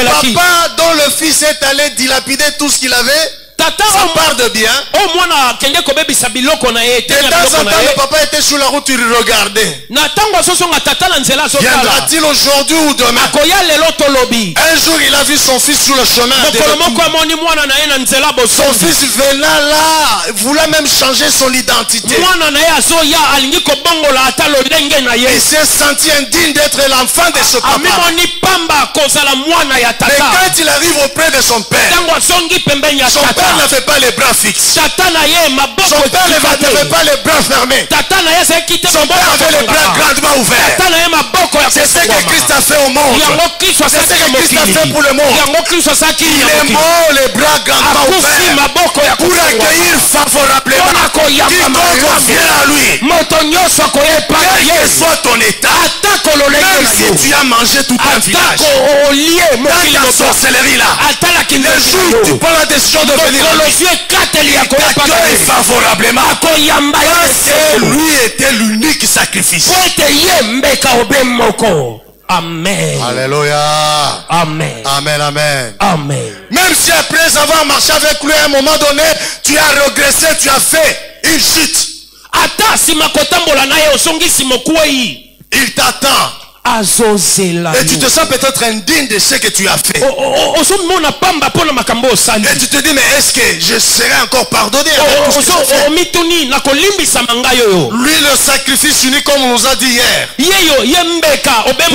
Speaker 4: papa dont le fils est allé dilapider tout ce qu'il avait, sa part de bien. De temps en temps, le papa était sur la route, il regardait. Viendra-t-il aujourd'hui ou demain? Un jour, il a vu son fils sur le chemin. Son fils venant là, voulait même changer son identité. Il s'est senti indigne d'être l'enfant de ce papa. Mais quand il arrive auprès de son père, son père n'avait pas les bras fixes. Son père n'avait pas les bras fermés. Son père avait les bras grandement ouverts. C'est ce que Christ a fait au monde. C'est ce que Christ a fait pour le monde. Il est mort les bras grandement ouverts pour accueillir favorablement quiconque vient à lui. Quel que soit ton état, même si tu as mangé tout un village, dans ta sorcellerie là, le jour où tu prends la décision de venir, il t'accueille favorablement parce que lui était l'unique sacrifice.
Speaker 3: Amen.
Speaker 4: Alléluia.
Speaker 3: Amen.
Speaker 4: Amen, amen.
Speaker 3: Amen.
Speaker 4: Même si après avoir marché avec lui à un moment donné, tu as régressé, tu as fait une chute, il t'attend. Et tu te sens peut-être indigne de ce que tu as fait. Et tu te dis, mais est-ce que je serai encore pardonné avec tout ce que j'ai fait? Lui, le sacrifice unique, comme on nous a dit hier, pour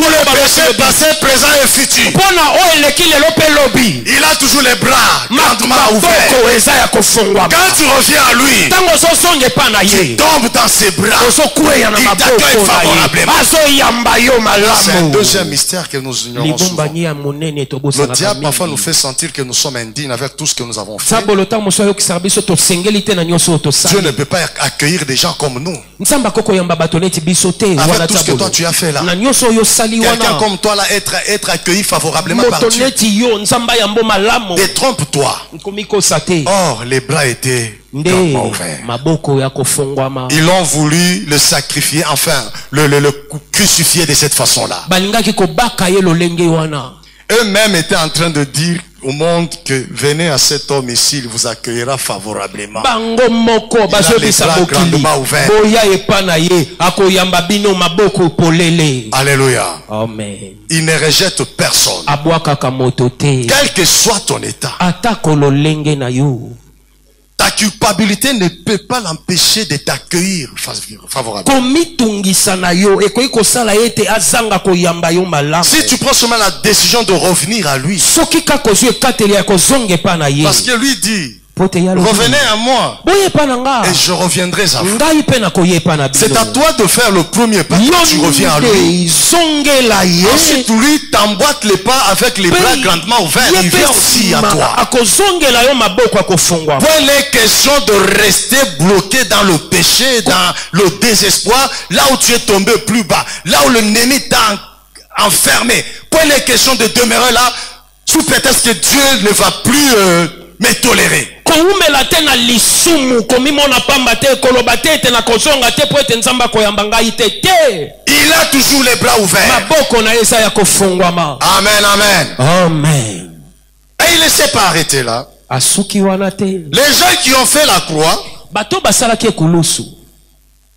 Speaker 4: le péché passé, présent et futur, il a toujours les bras grandement ouverts. Quand tu reviens à lui, tu tombes dans ses bras, il t'accueille favorablement. C'est un deuxième mystère que nous ignorons souvent. Le diable parfois nous fait sentir que nous sommes indignes avec tout ce que nous avons fait. Dieu ne peut pas accueillir des gens comme nous avec tout ce que toi tu as fait là. Quelqu'un comme toi là, être accueilli favorablement par Dieu. Détrompe-toi. Or les bras étaient grandement ouverts. Ils ont voulu le sacrifier, enfin le crucifier de cette façon là. Eux-mêmes étaient en train de dire au monde que venez à cet homme ici, il vous accueillera favorablement.
Speaker 3: Bango moko bazobisa mokili. Boya epana ye akoyamba bino maboko polele.
Speaker 4: Alléluia.
Speaker 3: Amen.
Speaker 4: Il ne rejette personne.
Speaker 3: Abwaka kamotote.
Speaker 4: Quel que soit ton état.
Speaker 3: Atako lolenge na yo.
Speaker 4: Ta culpabilité ne peut pas l'empêcher de t'accueillir favorablement. Si tu prends seulement la décision de revenir à lui, parce que lui dit, revenez à moi et je reviendrai à vous. C'est à toi de faire le premier pas. Tu reviens à lui. Ensuite lui t'emboîte les pas avec les bras grandement ouverts. Il vient aussi à toi. Point les questions de rester bloqué dans le péché, dans le désespoir, là où tu es tombé plus bas, là où l'ennemi t'a enfermé. Point les questions de demeurer là sous prétexte que Dieu ne va plus me tolérer. Il a toujours les bras ouverts. Amen, amen.
Speaker 3: Amen.
Speaker 4: Et il ne s'est pas arrêté là. Les gens qui ont fait la croix,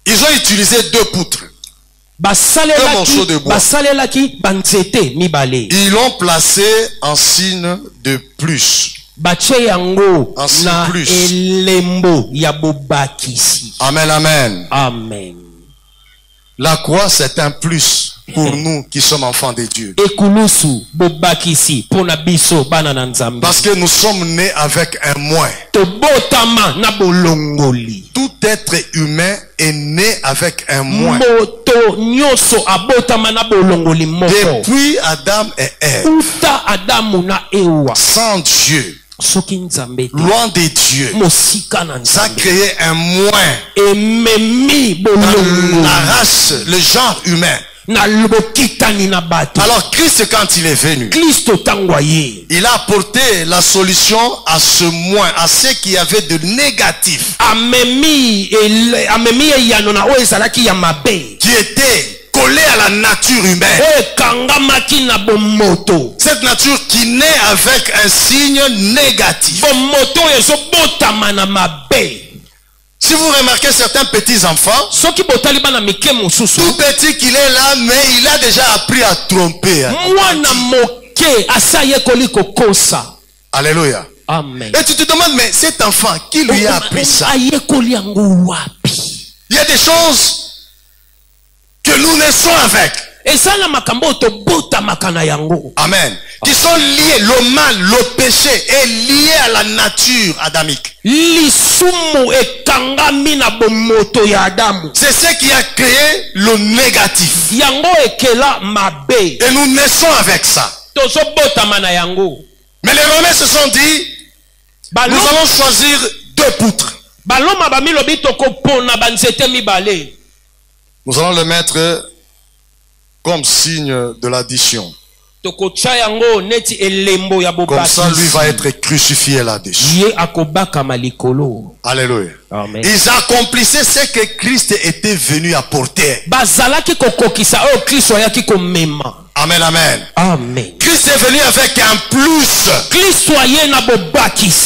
Speaker 4: ils ont utilisé 2 poutres. 2 morceaux de bois. Ils l'ont placé en signe de plus. En signe plus. Amen, amen.
Speaker 3: Amen.
Speaker 4: La croix, c'est un plus pour nous qui sommes enfants de Dieu. Parce que nous sommes nés avec un moins. Tout être humain est né avec un moins. Depuis Adam et Ève, sans Dieu, loin de Dieu, ça a créé un moins dans la race, le genre humain. Alors Christ, quand il est venu, il a apporté la solution à ce moins, à ce qu'il y avait de négatif, qui était collé à la nature humaine. Cette nature qui naît avec un signe négatif. Si vous remarquez certains petits enfants, tout petit qu'il est là, mais il a déjà appris à tromper. Alléluia.
Speaker 3: Amen.
Speaker 4: Et tu te demandes, mais cet enfant, qui lui a appris ça? Il y a des choses que nous naissons avec. Amen. Qui sont liés, le mal, le péché est lié à la nature adamique. C'est ce qui a créé le négatif. Et nous naissons avec ça. Mais les Romains se sont dit, nous allons choisir 2 poutres. Nous allons le mettre comme signe de l'addition. Comme ça, lui va être crucifié là-dessus. Alléluia.
Speaker 3: Amen.
Speaker 4: Ils accomplissaient ce que Christ était venu apporter. Amen, amen.
Speaker 3: Amen.
Speaker 4: Christ est venu avec un plus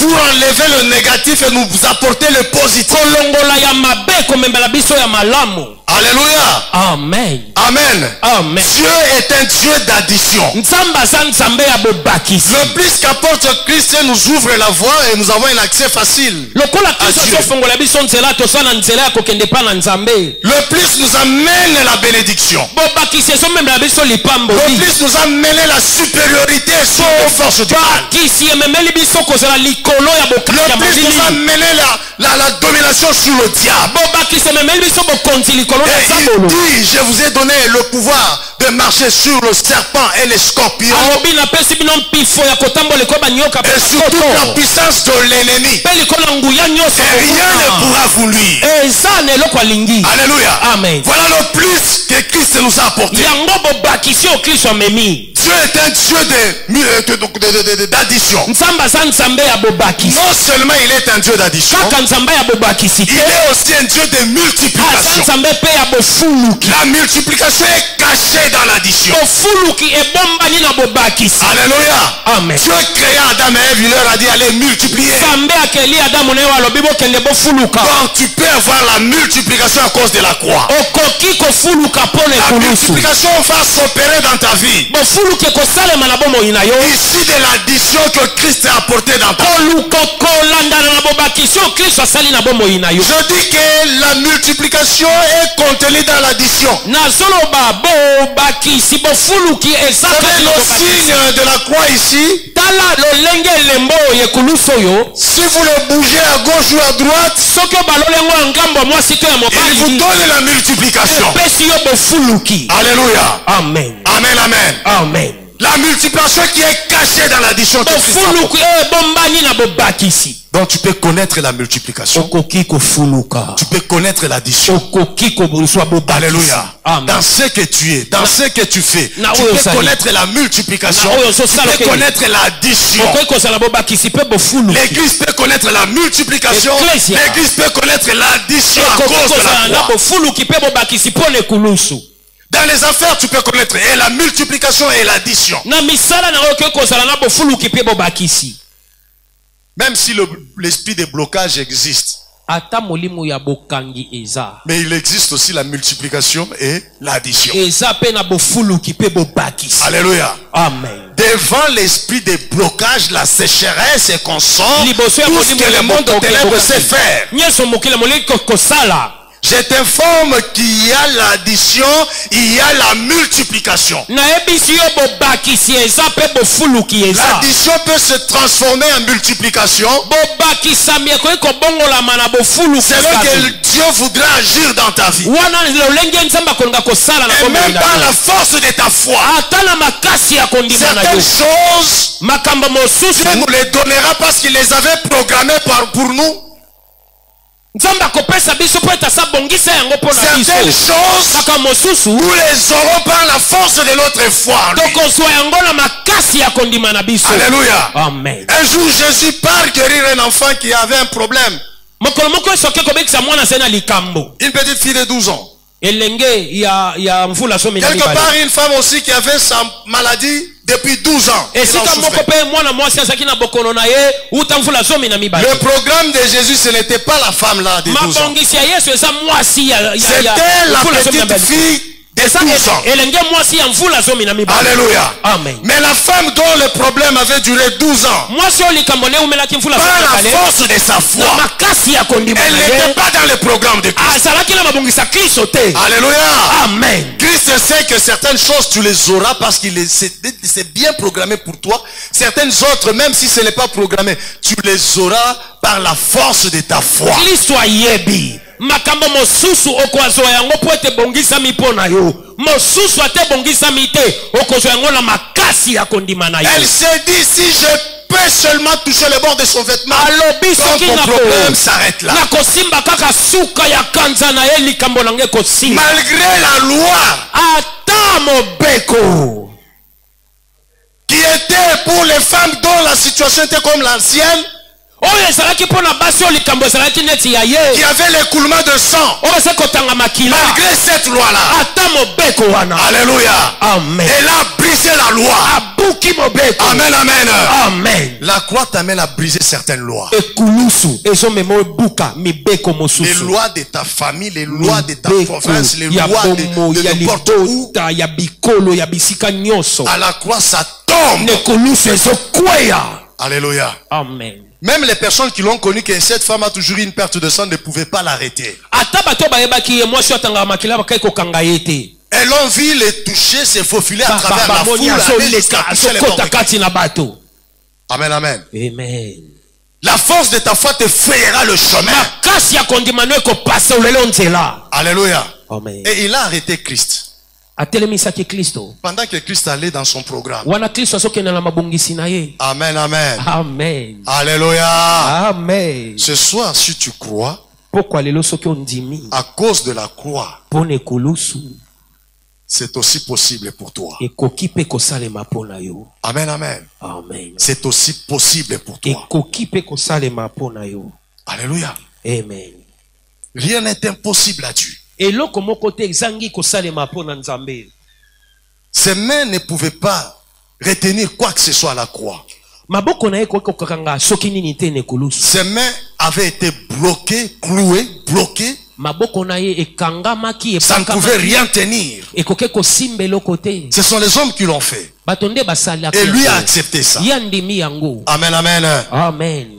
Speaker 4: pour enlever le négatif et nous apporter le positif. Alléluia.
Speaker 3: Amen.
Speaker 4: Amen.
Speaker 3: Amen.
Speaker 4: Dieu est un Dieu d'addition. Le plus qu'apporte Christ nous ouvre la voie et nous avons un accès facile. Le plus nous amène la bénédiction. Le plus nous amène la supériorité sur les forces du mal. Le plus nous amène la domination sur le diable. Et il dit, je vous ai donné le pouvoir de marcher sur le serpent et les scorpions et sur toute la puissance de l'ennemi. Et rien ne pourra vous nuire. Alléluia.
Speaker 3: Amen.
Speaker 4: Voilà le plus que Christ nous a apporté. Dieu est un Dieu d'addition. Non seulement il est un Dieu d'addition, il est aussi un Dieu de multiplication. La multiplication est cachée caché dans l'addition.
Speaker 3: bofuluki ebombani na bobakisi.
Speaker 4: Alléluia.
Speaker 3: Amen.
Speaker 4: Dieu créa Adam et Ève, il leur a dit allez multiplier.
Speaker 3: Nzambe akeli adamu na Ewa alobi bokende bofuluka.
Speaker 4: Donc tu peux avoir la multiplication à cause de la croix.
Speaker 3: Okoki kofuluka pona
Speaker 4: La
Speaker 3: ekulusu.
Speaker 4: multiplication va s'opérer dans ta vie.
Speaker 3: Bofuluki ekosalema na bomoi na yo.
Speaker 4: Ici de l'addition que Christ a apporté dans ta vie.
Speaker 3: Koluka kolandana na bobakisi o Kristo asali na bomoi na yo.
Speaker 4: Je dis que la multiplication est contenue dans l'addition.
Speaker 3: Nazoloba bobakisi bofuluki eza
Speaker 4: Savez le signe de la croix ici.
Speaker 3: tala lolenge elembo yekulusu oyo.
Speaker 4: Si vous le bougez à gauche ou à droite,
Speaker 3: Soki balolengo ngambo mwasi to ya
Speaker 4: il vous
Speaker 3: mobali.
Speaker 4: donne la multiplication.
Speaker 3: Pesi yo bofuluki.
Speaker 4: Alléluia.
Speaker 3: Amen.
Speaker 4: Amen, amen.
Speaker 3: Amen.
Speaker 4: La multiplication qui est cachée dans l'addition que Christ a
Speaker 3: Bofuluki ebombani na bobakisi.
Speaker 4: Donc tu peux connaître la multiplication.
Speaker 3: Okoki kofuluka.
Speaker 4: Tu peux connaître l'addition.
Speaker 3: Okoki koboliswa bobakisi.
Speaker 4: Alléluia.
Speaker 3: Amen.
Speaker 4: Dans ce que tu es, dans ce que tu fais,
Speaker 3: Na
Speaker 4: tu
Speaker 3: oyo
Speaker 4: peux
Speaker 3: osali.
Speaker 4: connaître la multiplication.
Speaker 3: Na oyo
Speaker 4: Tu
Speaker 3: osala
Speaker 4: peux
Speaker 3: ke-
Speaker 4: connaître l'addition.
Speaker 3: Okoki kozala bobakisi pe bofuluki.
Speaker 4: L'église peut connaître la multiplication.
Speaker 3: Ecclesia.
Speaker 4: L'église peut connaître l'addition à
Speaker 3: Okoki
Speaker 4: cause de
Speaker 3: kozala
Speaker 4: la
Speaker 3: na
Speaker 4: croix.
Speaker 3: bofuluki pe bobakisi pona ekulusu.
Speaker 4: Dans les affaires, tu peux connaître et la multiplication et l'addition.
Speaker 3: Na misala na okoki kozala na bofuluki pe bobakisi.
Speaker 4: Même si l'esprit de blocage existe.
Speaker 3: Ata molimo ya bokangi eza.
Speaker 4: Mais il existe aussi la multiplication et l'addition.
Speaker 3: Eza pe na bofuluki pe bobakisi.
Speaker 4: Alléluia.
Speaker 3: Amen.
Speaker 4: Devant l'esprit de blocage, la sécheresse et consomme
Speaker 3: Liboso ya
Speaker 4: tout ce
Speaker 3: molimo
Speaker 4: que
Speaker 3: ya
Speaker 4: le monde de
Speaker 3: bokangi
Speaker 4: ténèbres
Speaker 3: bobakisi.
Speaker 4: sait faire.
Speaker 3: Nyeso mokili moleki kosala.
Speaker 4: Je t'informe qu'il y a l'addition, il y a la multiplication.
Speaker 3: Naebisi yo bobakisi eza pe bofuluki eza.
Speaker 4: L'addition peut se transformer en multiplication
Speaker 3: Bobakisami ekoki kobongolama na bofuluki.
Speaker 4: selon que Dieu voudra agir dans ta vie.
Speaker 3: Wana lolenge nzambe akolinga kosala na
Speaker 4: Et
Speaker 3: bomoi
Speaker 4: même
Speaker 3: na
Speaker 4: par
Speaker 3: yo.
Speaker 4: la force de ta foi.
Speaker 3: Ata na makasi ya kondima na
Speaker 4: Certaines
Speaker 3: yo.
Speaker 4: choses,
Speaker 3: Makambo mosusu
Speaker 4: Dieu nous les donnera parce qu'il les avait programmées pour nous.
Speaker 3: nzambe akopesa biso po ete asabongisa yango mpo na
Speaker 4: Certaines
Speaker 3: biso.
Speaker 4: choses,
Speaker 3: Makambo mosusu
Speaker 4: nous les aurons par la force de notre foi en lui.
Speaker 3: tokozwa yango na makasi ya kondima na biso.
Speaker 4: Alléluia.
Speaker 3: Amen.
Speaker 4: Un jour, Jésus part guérir un enfant qui avait un problème.
Speaker 3: Mokolo moko esoki kobekisa mwana se na likambo.
Speaker 4: Une petite fille de 12 ans.
Speaker 3: Elenge ya mvula so mina
Speaker 4: Quelque
Speaker 3: mibale.
Speaker 4: part, une femme aussi qui avait sa maladie depuis 12 ans. Il en
Speaker 3: Esika moko
Speaker 4: souffrait.
Speaker 3: pe mwana mwasi azalaki na bokono na ye uta mvula zomi na mibale.
Speaker 4: Le programme de Jésus, ce n'était pas la femme là de 12 ans.
Speaker 3: Mabongisi ya Yesu eza mwasi ya
Speaker 4: C'était la
Speaker 3: mvula zomi na
Speaker 4: petite
Speaker 3: mibale.
Speaker 4: fille de 12 ans.
Speaker 3: Elenge mwasi ya mvula zomi na mibale.
Speaker 4: Alléluia.
Speaker 3: Amen.
Speaker 4: Mais la femme dont le problème avait duré 12 ans,
Speaker 3: Mwasi oyo likambo ne umelaki mvula zomi
Speaker 4: par
Speaker 3: na
Speaker 4: la
Speaker 3: mibale.
Speaker 4: force de sa
Speaker 3: Na
Speaker 4: foi,
Speaker 3: makasi ya kondima
Speaker 4: elle
Speaker 3: na
Speaker 4: n'était
Speaker 3: ye.
Speaker 4: pas dans le programme de Christ.
Speaker 3: Azalaki na mabongisa Kristo te.
Speaker 4: Alléluia.
Speaker 3: Amen.
Speaker 4: Christ sait que certaines choses tu les auras parce qu'il c'est bien programmé pour toi. Certaines autres, même si ce n'est pas programmé, tu les auras par la force de ta foi.
Speaker 3: Kristo ayebi. Makambo mosusu okozwa yango po ete bongisami mpo na yo. Mosusu ate bongisami te okozwa yango na makasi ya kondima na yo.
Speaker 4: Elle s'est dit, si je peux seulement toucher le bord de son vêtement,
Speaker 3: Alobi
Speaker 4: donc
Speaker 3: soki
Speaker 4: mon problème s'arrête là.
Speaker 3: nakosimba kaka suka ya kanza na ye likambo nange ekosimba.
Speaker 4: Malgré la loi
Speaker 3: Ata mobeko
Speaker 4: qui était pour les femmes dont la situation était comme l'ancienne,
Speaker 3: oyo ezalaki mpo na basi oyo likambo ezalaki neti ya ye
Speaker 4: qui avait l'écoulement de sang,
Speaker 3: oyo ese kotanga makila.
Speaker 4: malgré cette loi-là,
Speaker 3: Ata mobeko wana.
Speaker 4: alléluia,
Speaker 3: Amen.
Speaker 4: elle a brisé la loi.
Speaker 3: Abuki mobeko.
Speaker 4: Amen, amen.
Speaker 3: Amen.
Speaker 4: La croix t'amène à briser certaines lois.
Speaker 3: Ekulusu ezomema ebuka mibeko
Speaker 4: Les
Speaker 3: mosusu.
Speaker 4: lois de ta famille, les lois de ta
Speaker 3: Mibeko
Speaker 4: province, les
Speaker 3: ya
Speaker 4: lois
Speaker 3: bomo
Speaker 4: de
Speaker 3: ya
Speaker 4: n'importe où.
Speaker 3: libota ya bikolo ya bisika nyonso.
Speaker 4: À la croix, ça tombe.
Speaker 3: Nekulusu ezokweya.
Speaker 4: Alléluia.
Speaker 3: Amen.
Speaker 4: Même les personnes qui l'ont connu que cette femme a toujours eu une perte de sang ne pouvaient pas l'arrêter.
Speaker 3: Ata bato bayebaki ye mwasi atangaka makila bakai kokanga ye te.
Speaker 4: Elles ont vu les toucher, se faufiler à travers la foule,
Speaker 3: Bamoni
Speaker 4: aller jusqu'à
Speaker 3: azoleka
Speaker 4: toucher les bords
Speaker 3: azokota
Speaker 4: de
Speaker 3: kati na bato.
Speaker 4: Amen, amen.
Speaker 3: Amen.
Speaker 4: La force de ta foi te frayera le chemin.
Speaker 3: Makasi ya kondima no ekopasa olelo nzela.
Speaker 4: Alléluia.
Speaker 3: Amen.
Speaker 4: Et il a arrêté Christ.
Speaker 3: Atelemisaki Kristo.
Speaker 4: Pendant que Christ allait dans son programme.
Speaker 3: Wana Kristo azokenda na mabongisi na ye.
Speaker 4: Amen, amen.
Speaker 3: Amen.
Speaker 4: Alléluia.
Speaker 3: Amen.
Speaker 4: Ce soir, si tu crois,
Speaker 3: Pokwa lelo soki ondimi
Speaker 4: à cause de la croix,
Speaker 3: pona ekulusu
Speaker 4: c'est aussi possible pour toi.
Speaker 3: ekoki mpe kosalema mpo na yo.
Speaker 4: Amen, amen.
Speaker 3: Amen.
Speaker 4: C'est aussi possible pour toi.
Speaker 3: Ekoki mpe kosalema mpo na yo.
Speaker 4: Alléluia.
Speaker 3: Amen.
Speaker 4: Rien n'est impossible à Dieu.
Speaker 3: Eloko moko te ezangi kosalema mpo na Nzambe.
Speaker 4: Ses mains ne pouvaient pas retenir quoi que ce soit à la croix. Ses mains avaient été bloquées, clouées, bloquées. Ça ne pouvait rien tenir. Ce sont les hommes qui l'ont fait. Et lui a accepté ça. Amen, amen.
Speaker 2: Amen.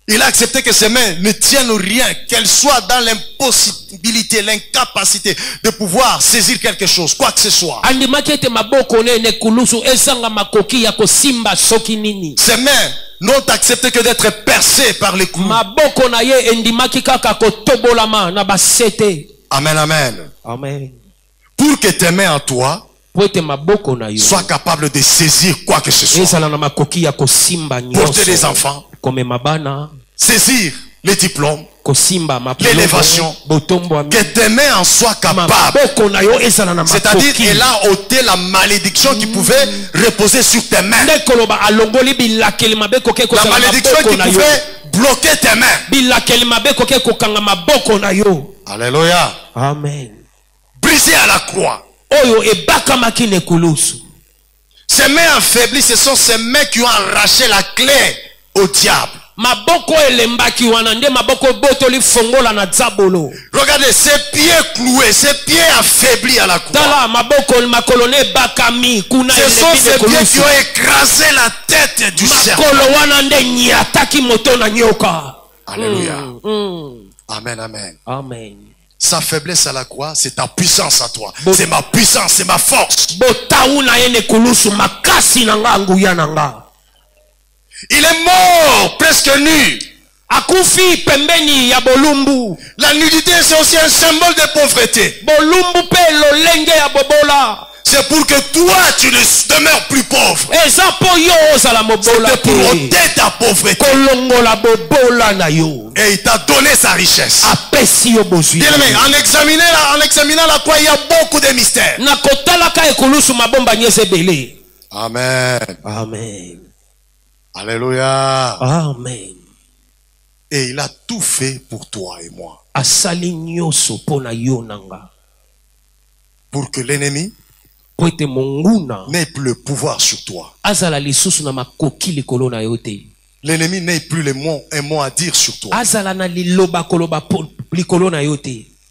Speaker 4: Il a accepté que ses mains ne tiennent rien, qu'elles soient dans l'impossibilité, l'incapacité de pouvoir saisir quelque chose, quoi que ce soit. Ses mains n'ont accepté que d'être percées par les clous. Amen, amen.
Speaker 2: Amen.
Speaker 4: Pour que tes mains en toi soient capables de saisir quoi que ce soit. Porter des enfants. Saisir les diplômes, l'élévation, que tes mains en soient capables. C'est-à-dire qu'elle a ôté la malédiction qui pouvait reposer sur tes mains. La malédiction qui pouvait bloquer tes mains. Alléluia.
Speaker 2: Amen.
Speaker 4: Brisé à la croix. Ces mains affaiblies, ce sont ces mains qui ont arraché la clé au diable. Regardez ces pieds cloués, ces pieds affaiblis à la croix. Ce sont ces pieds qui ont écrasé la tête du serpent. Alléluia. Amen, amen.
Speaker 2: Amen.
Speaker 4: Sa faiblesse à la croix, c'est ta puissance à toi. C'est ma puissance, c'est ma force. Il est mort presque nu. La nudité, c'est aussi un symbole de pauvreté. C'est pour que toi, tu ne demeures plus pauvre. C'est pour ôter ta pauvreté. Et il t'a donné sa richesse. Bien-aimé, en examinant la croix, il y a beaucoup de mystères. Amen.
Speaker 2: Amen.
Speaker 4: Alléluia.
Speaker 2: Amen.
Speaker 4: Et il a tout fait pour toi et moi. Pour que l'ennemi n'ait plus le pouvoir sur toi. L'ennemi n'ait plus un mot à dire sur toi.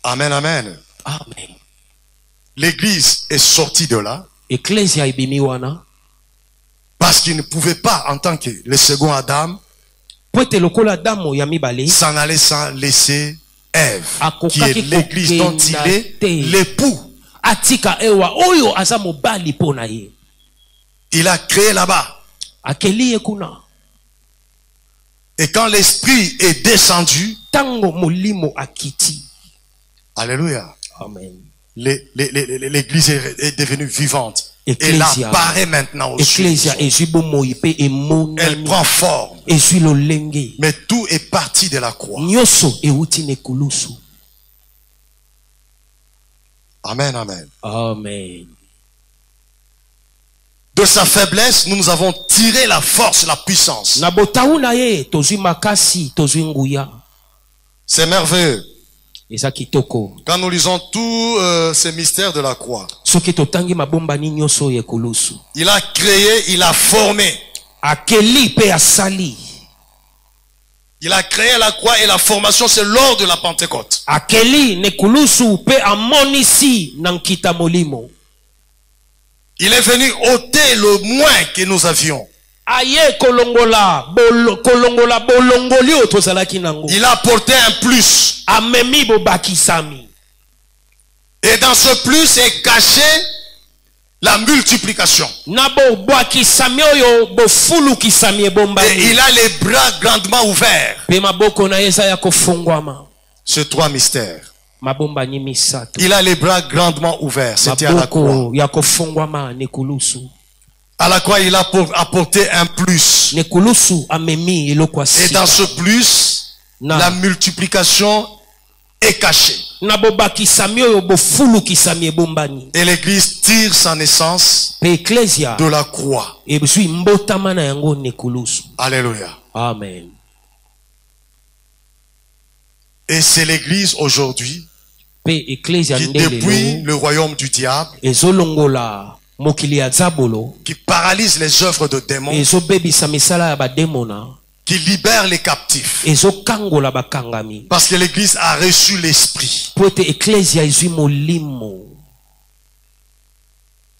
Speaker 4: Amen, amen.
Speaker 2: Amen.
Speaker 4: L'église est sortie de là. Parce qu'il ne pouvait pas, en tant que le second Adam, s'en aller sans laisser Ève, qui est l'église dont il est l'époux. Il a créé là-bas. Et quand l'esprit est descendu, alléluia,
Speaker 2: amen,
Speaker 4: l'église est devenue vivante. Elle apparaît maintenant au ciel. Elle prend forme. Mais tout est parti de la croix. Amen, amen.
Speaker 2: Amen.
Speaker 4: De sa faiblesse, nous avons tiré la force, la puissance. C'est merveilleux. Quand nous lisons tous ces mystères de la croix, il a créé, il a formé. Il a créé la croix et la formation, c'est lors de la Pentecôte. Il est venu ôter le moins que nous avions. Il a apporté un plus. Et dans ce plus est caché la multiplication. Et il a les bras grandement ouverts. Ce trois mystères. Il a les bras grandement ouverts. C'était à la croix. À la croix, il a apporté un plus. Et dans ce plus, la multiplication est cachée. Et l'église tire sa naissance de la croix. Alléluia.
Speaker 2: Amen.
Speaker 4: Et c'est l'église aujourd'hui qui, depuis le royaume du diable,
Speaker 2: mokili ya zabolo
Speaker 4: qui paralyse les œuvres de démons,
Speaker 2: ezobebisa misala ya bademona
Speaker 4: qui libère les captifs.
Speaker 2: ezokangola bakangami
Speaker 4: Parce que l'église a reçu l'esprit.
Speaker 2: po ete eklesia ezwi molimo.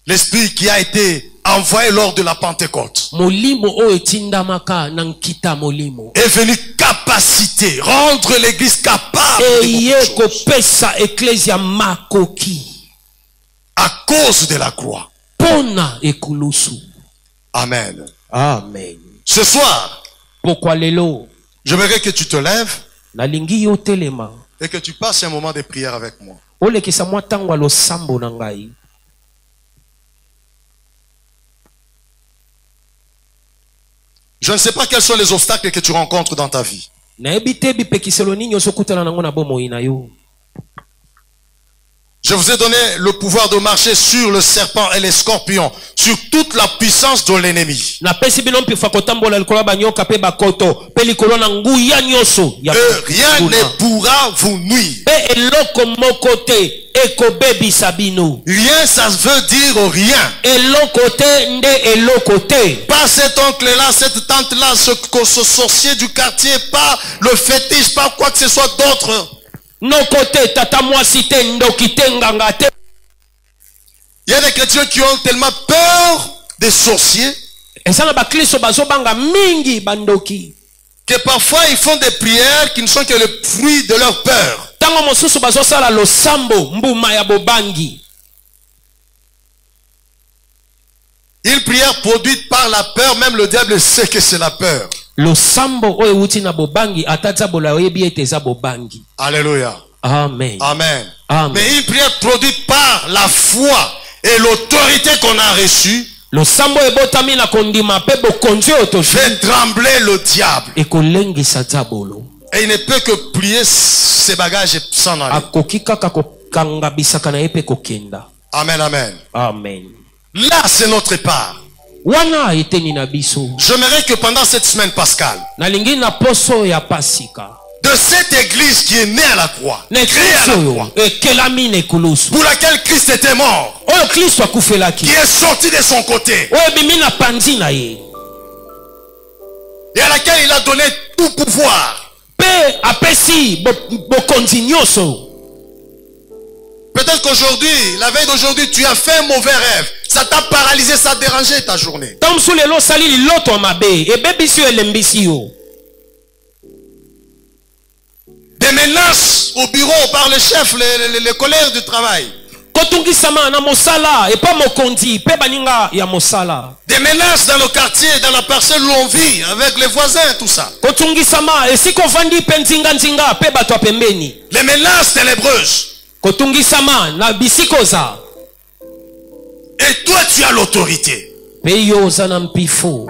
Speaker 4: L'esprit qui a été envoyé lors de la Pentecôte
Speaker 2: Molimo oyo etindamaka na nkita molimo
Speaker 4: est venu capaciter, rendre l'église capable
Speaker 2: eye
Speaker 4: de beaucoup de choses
Speaker 2: kopesa eklesia makoki
Speaker 4: à cause de la croix.
Speaker 2: pona ekulusu.
Speaker 4: Amen.
Speaker 2: Amen.
Speaker 4: Ce soir,
Speaker 2: Pokwa lelo
Speaker 4: j'aimerais que tu te lèves
Speaker 2: nalingi yo telema
Speaker 4: et que tu passes un moment de prière avec moi.
Speaker 2: olekisa mwa ntango ya losambo na ngai.
Speaker 4: Je ne sais pas quels sont les obstacles que tu rencontres dans ta vie.
Speaker 2: nayebi te bipekiselo nini ozokutana nango na bomoi na yo.
Speaker 4: Je vous ai donné le pouvoir de marcher sur le serpent et les scorpions, sur toute la puissance de l'ennemi.
Speaker 2: napesi bino mpifa kotambola likolo ya banyoka mpe bakoto mpe likolo na nguya nyonso ya
Speaker 4: Et rien
Speaker 2: kuna.
Speaker 4: ne pourra vous nuire.
Speaker 2: mpe eloko moko te ekobebisa bino.
Speaker 4: Rien, ça veut dire rien.
Speaker 2: eloko te nde eloko te.
Speaker 4: Pas cet oncle-là, cette tante-là, ce sorcier du quartier, pas le fétiche, pas quoi que ce soit d'autre.
Speaker 2: noko te tata mwasi te ndoki te nganga te.
Speaker 4: Il y a des chrétiens qui ont tellement peur des sorciers
Speaker 2: eza na bakristo bazobanga mingi bandoki
Speaker 4: que parfois ils font des prières qui ne sont que le fruit de leur peur.
Speaker 2: ntango mosusu bazosala losambo mbuma ya bobangi.
Speaker 4: Une prière produite par la peur, même le diable sait que c'est la peur.
Speaker 2: losambo oyo euti na bobangi ata zabola oyebi ete eza bobangi.
Speaker 4: Alléluia.
Speaker 2: Amen.
Speaker 4: Amen.
Speaker 2: Amen.
Speaker 4: Mais une prière produite par la foi et l'autorité qu'on a reçue
Speaker 2: losambo ebotami na kondima mpe bokonzi oyo tozwi
Speaker 4: fait trembler le diable.
Speaker 2: ekolengisa zabolo.
Speaker 4: Et il ne peut que plier ses bagages et s'en aller.
Speaker 2: akoki kaka kokanga bisaka na ye mpe kokenda.
Speaker 4: Amen, amen.
Speaker 2: Amen.
Speaker 4: Là, c'est notre part.
Speaker 2: wana eteni na biso.
Speaker 4: J'aimerais que pendant cette semaine pascale,
Speaker 2: nalingi na poso ya pasika
Speaker 4: de cette église qui est née à la croix,
Speaker 2: na
Speaker 4: créée à
Speaker 2: ekristo
Speaker 4: la
Speaker 2: oyo
Speaker 4: croix,
Speaker 2: ekelami na ekulusu
Speaker 4: pour laquelle Christ était mort,
Speaker 2: oyo kristo akufelaki
Speaker 4: qui est sorti de son côté,
Speaker 2: oyo ebimi na panzi na ye
Speaker 4: et à laquelle il a donné tout pouvoir.
Speaker 2: mpe apesi bokonzi nyonso.
Speaker 4: Peut-être qu'aujourd'hui, la veille d'aujourd'hui, tu as fait un mauvais rêve. Ça t'a paralysé, ça a dérangé ta journée.
Speaker 2: ntango mosusu lelo osali liloto ya mabe ebebisi yo elembisi yo.
Speaker 4: Des menaces au bureau par le chef, les collègues du travail.
Speaker 2: kotungisama na mosala epa mokonzi mpe baninga ya mosala.
Speaker 4: Des menaces dans le quartier, dans la parcelle où on vit, avec les voisins, tout ça.
Speaker 2: kotungisama esika ovandi mpe nzinga mpe bato ya pembeni.
Speaker 4: Les menaces ténébreuses.
Speaker 2: kotungisama na bisika oza
Speaker 4: Et toi, tu as l'autorité.
Speaker 2: mpe yo oza na mpifo.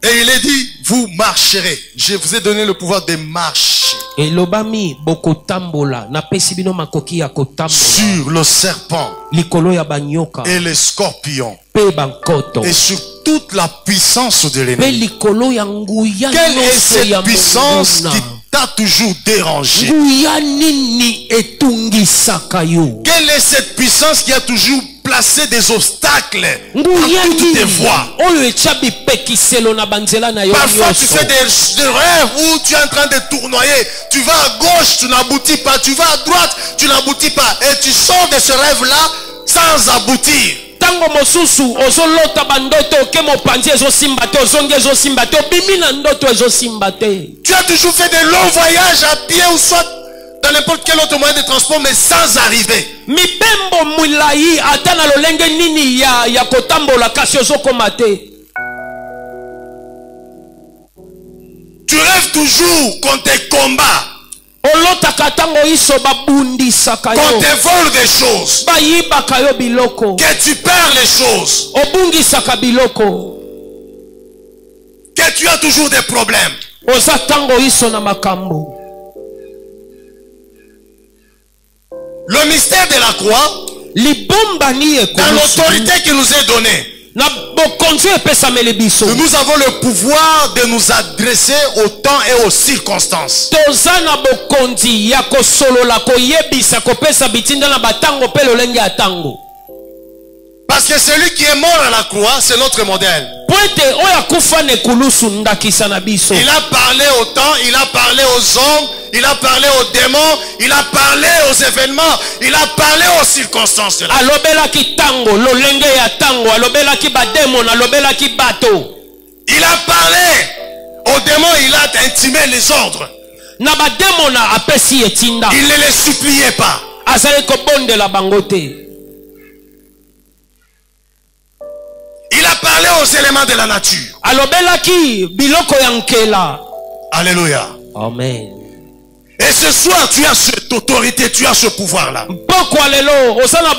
Speaker 4: Et il est dit, vous marcherez. Je vous ai donné le pouvoir de marcher
Speaker 2: elobami bokotambola napesi bino makoki ya kotambola
Speaker 4: sur le serpent
Speaker 2: likolo ya banyoka
Speaker 4: et les scorpions
Speaker 2: mpe bankoto
Speaker 4: et sur toute la puissance de
Speaker 2: mpe
Speaker 4: l'ennemi.
Speaker 2: likolo ya nguya
Speaker 4: Quelle est
Speaker 2: nyonso ya
Speaker 4: cette puissance
Speaker 2: monguna.
Speaker 4: qui t'a toujours dérangé?
Speaker 2: nguya nini etungisaka yo.
Speaker 4: Quelle est cette puissance qui a toujours placé des obstacles
Speaker 2: nguya
Speaker 4: dans toutes tes
Speaker 2: nini
Speaker 4: voies?
Speaker 2: oyo etya bipekiselo na banzela na yo
Speaker 4: Parfois tu
Speaker 2: nyonso.
Speaker 4: fais des rêves où tu es en train de tournoyer. Tu vas à gauche, tu n'aboutis pas. Tu vas à droite, tu n'aboutis pas. Et tu sors de ce rêve-là sans aboutir.
Speaker 2: ntango mosusu ozolota bandoto oke mopanzi ezosimba te ozongi ezosimba te obimi na ndoto ezosimba te.
Speaker 4: Tu as toujours fait de longs voyages à pied ou soit dans n'importe quel autre moyen de transport, mais sans arriver.
Speaker 2: mibembo milai ata na lolenge nini ya kotambola kasi ozokoma te.
Speaker 4: Tu rêves toujours qu'on te combat,
Speaker 2: olotaka ntango iso babundisaka
Speaker 4: qu'on
Speaker 2: yo
Speaker 4: te vole des choses,
Speaker 2: bayibaka yo biloko
Speaker 4: que tu perds les choses,
Speaker 2: obungisaka biloko
Speaker 4: que tu as toujours des problèmes.
Speaker 2: oza ntango iso na makambo.
Speaker 4: Le mystère de la croix,
Speaker 2: libombani
Speaker 4: dans l'autorité qui nous est donnée,
Speaker 2: Na bokonzi epesameli biso.
Speaker 4: Nous avons le pouvoir de nous adresser au temps et aux circonstances.
Speaker 2: Toza na bokonzi ya kosolola koyebisa kopesa bitinda na batango pe lolenge ya tango.
Speaker 4: Parce que celui qui est mort à la croix, c'est notre modèle.
Speaker 2: Poete oya kufa ne kulusu ndakisa na biso.
Speaker 4: Il a parlé au temps, il a parlé aux hommes, il a parlé aux démons, il a parlé aux événements, il a parlé aux circonstances de la vie.
Speaker 2: Alobela ki tango, lolenge ya tango, alobela ki bademon, alobela ki bato.
Speaker 4: Il a parlé aux démons, il a intimé les ordres.
Speaker 2: Na bademon na apesi etinda.
Speaker 4: Il ne les suppliait pas.
Speaker 2: Azali ko bonde la bangote.
Speaker 4: Il a parlé aux éléments de la nature.
Speaker 2: Alobela ki biloko yankela.
Speaker 4: Alléluia.
Speaker 2: Amen.
Speaker 4: Et ce soir, tu as cette autorité, tu as ce pouvoir-là.
Speaker 2: Pense
Speaker 4: à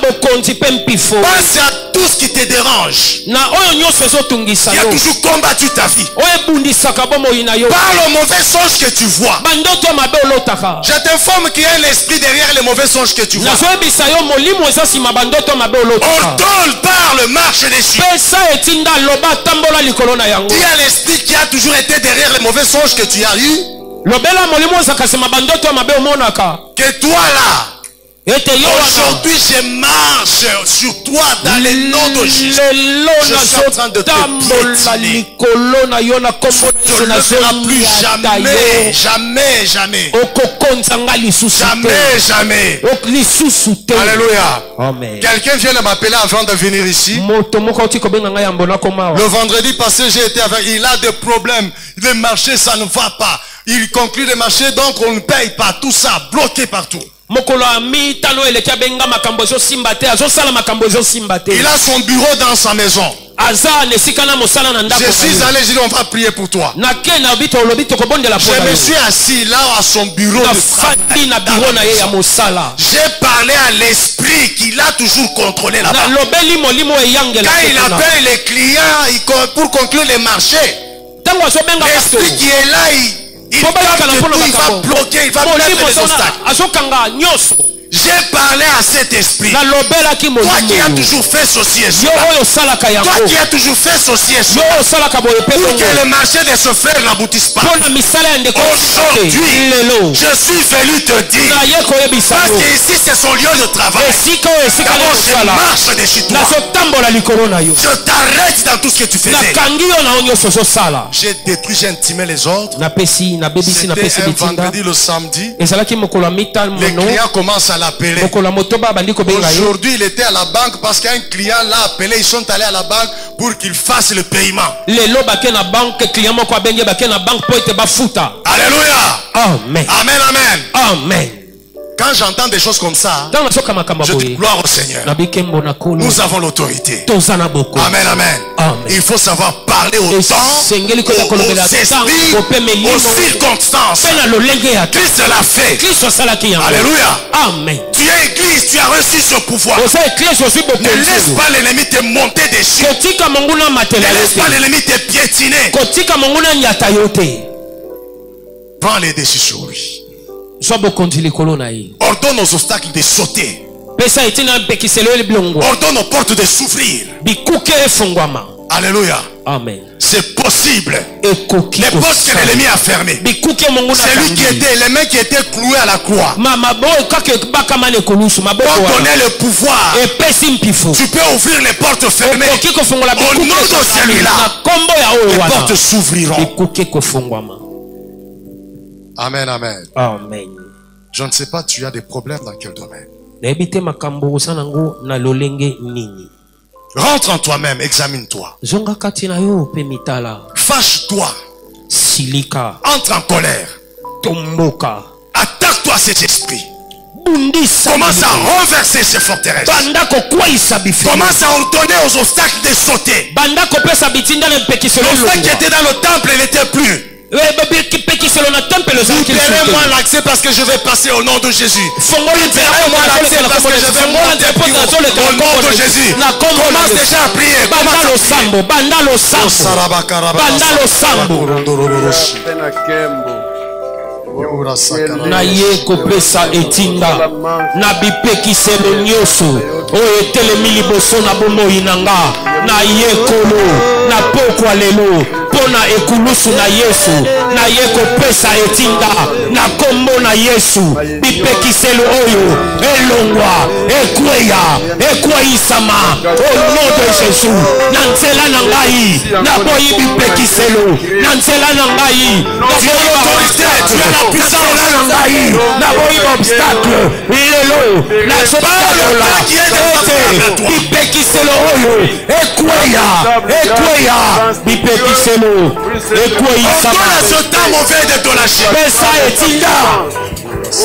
Speaker 4: tout ce qui te dérange. Qui a toujours combattu ta vie. Par le mauvais songe que tu vois. Je t'informe qu'il y a un esprit derrière les mauvais songes que tu vois. Ordonne, parle, marche dessus. Il y a l'esprit qui a toujours été derrière les mauvais songes que tu as eu. Que toi là, aujourd'hui je marche sur toi dans le nom de Jésus. Je suis en train de te piétiner. Tu ne le feras plus jamais, jamais, jamais. Jamais, jamais. Alléluia.
Speaker 2: Amen.
Speaker 4: Quelqu'un vient de m'appeler avant de venir ici. Le vendredi passé, j'ai été avec. Il a des problèmes. Le marché, ça ne va pas. Il conclut le marché, donc on ne paye pas. Tout ça, bloqué partout. Il a son bureau dans sa maison. Je suis allé, j'ai dit on va prier pour toi. Je me suis assis là à son bureau de travail. J'ai parlé à l'esprit qui l'a toujours contrôlé là-bas. Quand il appelle les clients pour conclure les marchés, l'esprit qui est là, il va bloquer, il va mettre les obstacles. J'ai parlé à cet esprit. Toi qui as toujours fait ceci et cela. Toi qui as toujours fait ceci et cela. Pour que le marché de ce frère n'aboutisse pas. Aujourd'hui, je suis venu te dire. Parce que ici c'est son lieu de travail. D'abord je marche dessus toi. Je t'arrête dans tout ce que tu faisais. J'ai détruit, j'ai intimé les ordres. C'était un vendredi, le samedi. Les clients commencent à l'appeler. Aujourd'hui, il était à la banque parce qu'un client l'a appelé. Ils sont allés à la banque pour qu'il fasse le paiement. Alléluia.
Speaker 2: Amen.
Speaker 4: Amen, amen.
Speaker 2: Amen.
Speaker 4: Quand j'entends des choses comme ça, je dis gloire au Seigneur. Nous avons l'autorité. Amen, amen. Il faut savoir parler au temps, aux esprits, aux circonstances. Christ l'a fait. Alléluia.
Speaker 2: Amen.
Speaker 4: Tu es église, tu as reçu ce pouvoir. Ne laisse pas l'ennemi te monter dessus. Ne laisse pas l'ennemi te piétiner. Prends les décisions sur lui. Ordonne aux obstacles de sauter. Ordonne aux portes de s'ouvrir. Alléluia.
Speaker 2: Amen.
Speaker 4: C'est possible. Les portes que l'ennemi a fermées. C'est lui qui était, les mains qui étaient clouées à la croix. On donnait le pouvoir. Tu peux ouvrir les portes fermées. Au nom de celui-là, les portes s'ouvriront. Amen, amen.
Speaker 2: Amen.
Speaker 4: Je ne sais pas, tu as des problèmes dans quel domaine. Rentre en toi-même, examine-toi. Fâche-toi. Entre en colère. Attaque-toi à cet esprit. Commence à renverser ces forteresses. Commence à ordonner aux obstacles de sauter. L'obstacle qui était dans le temple, il n'était plus. Libérez-moi l'accès parce que je vais passer au nom de Jésus. Libérez-moi l'accès parce que je vais monter plus haut au nom de Jésus. Commence déjà à prier.
Speaker 2: na ye kopesa etinda na bipekiselo nyonso oyo etelemi liboso na bomoi na nga na ye kolo na pokwa lelo mpona ekulusu na Yesu na ye kopesa etinda na kombo na Yesu bipekiselo oyo elongwa ekweyisama au nom de Jésus na nzela na ngai na boyi bipekiselo na nzela na ngai na boyi obstacle lelo na sobaola ete bipekiselo oyo ekweya bipekiselo ekweyisama pesa etinda.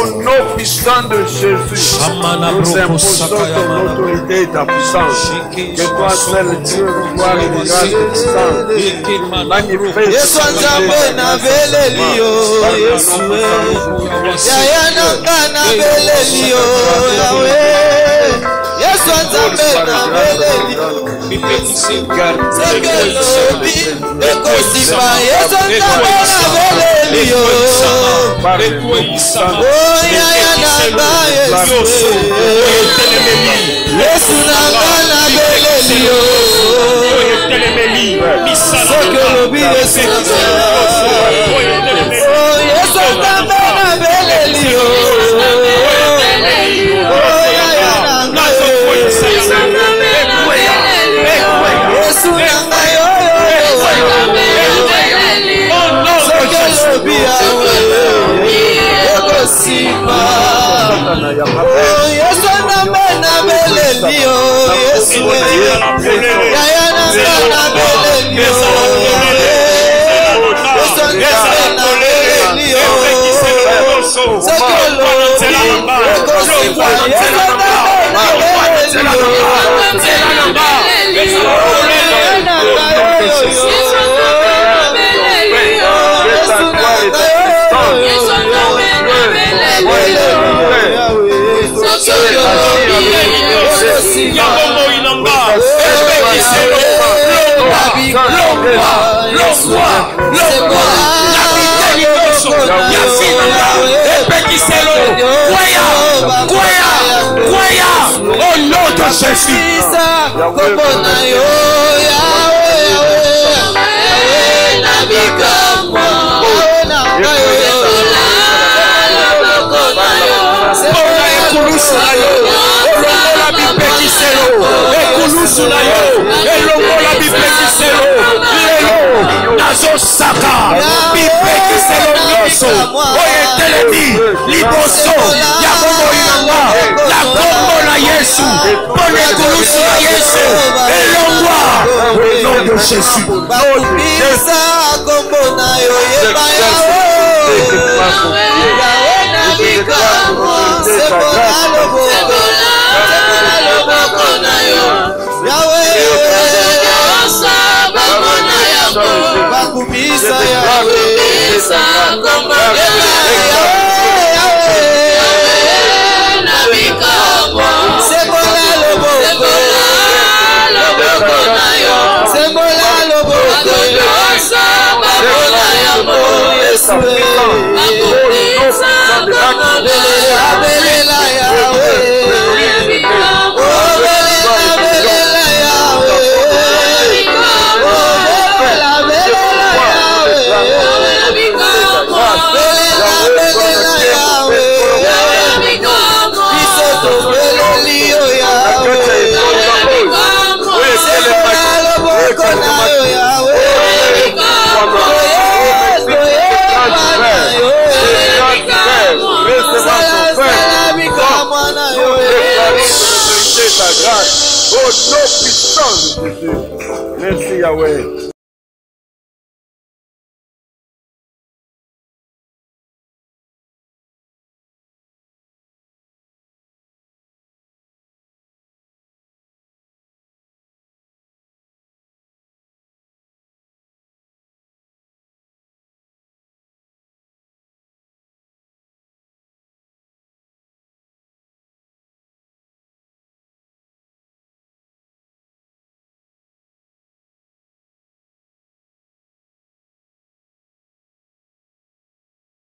Speaker 1: Au nom puissant de Jésus, nous imposons ton autorité et ta puissance. Que toi seul Dieu, gloire et grâce et puissance. Manifeste
Speaker 6: Yesu nzambe na belelio Yesu yaya nanga na belelio yawe Yesu nzambe na belelio sekelobi ekosipa Yesu nzambe na belelio oh yaya nanga Yesu Yesu nanga na belelio sekelobi Yesu oh Yesu nzambe na belelio oh yaya nanga Yesu nanga yo sekelobi yawe ekosipa oh Yesu nzambe na belelio Yesu yaya nanga na belelio Yesu nzambe na belelio sekelobi ekosipa Yesu nzambe na
Speaker 2: au nom de Jésus. Saka bipekiselo nyonso oyo etelemi liboso ya bomoi nanga na kombo na Yesu mpona ekulusu na Yesu elongwa au nom de Jésus.
Speaker 6: Bakubisa kombo na yo yeba yawe yawe na bikamwa sebola loboko na yo yawe bakubisa yawe kombo na bikamwa sebola loboko na yo sebola loboko Yesu bakubisa kombo belela yawe
Speaker 1: Au nom puissant de Jésus. Merci Yahweh.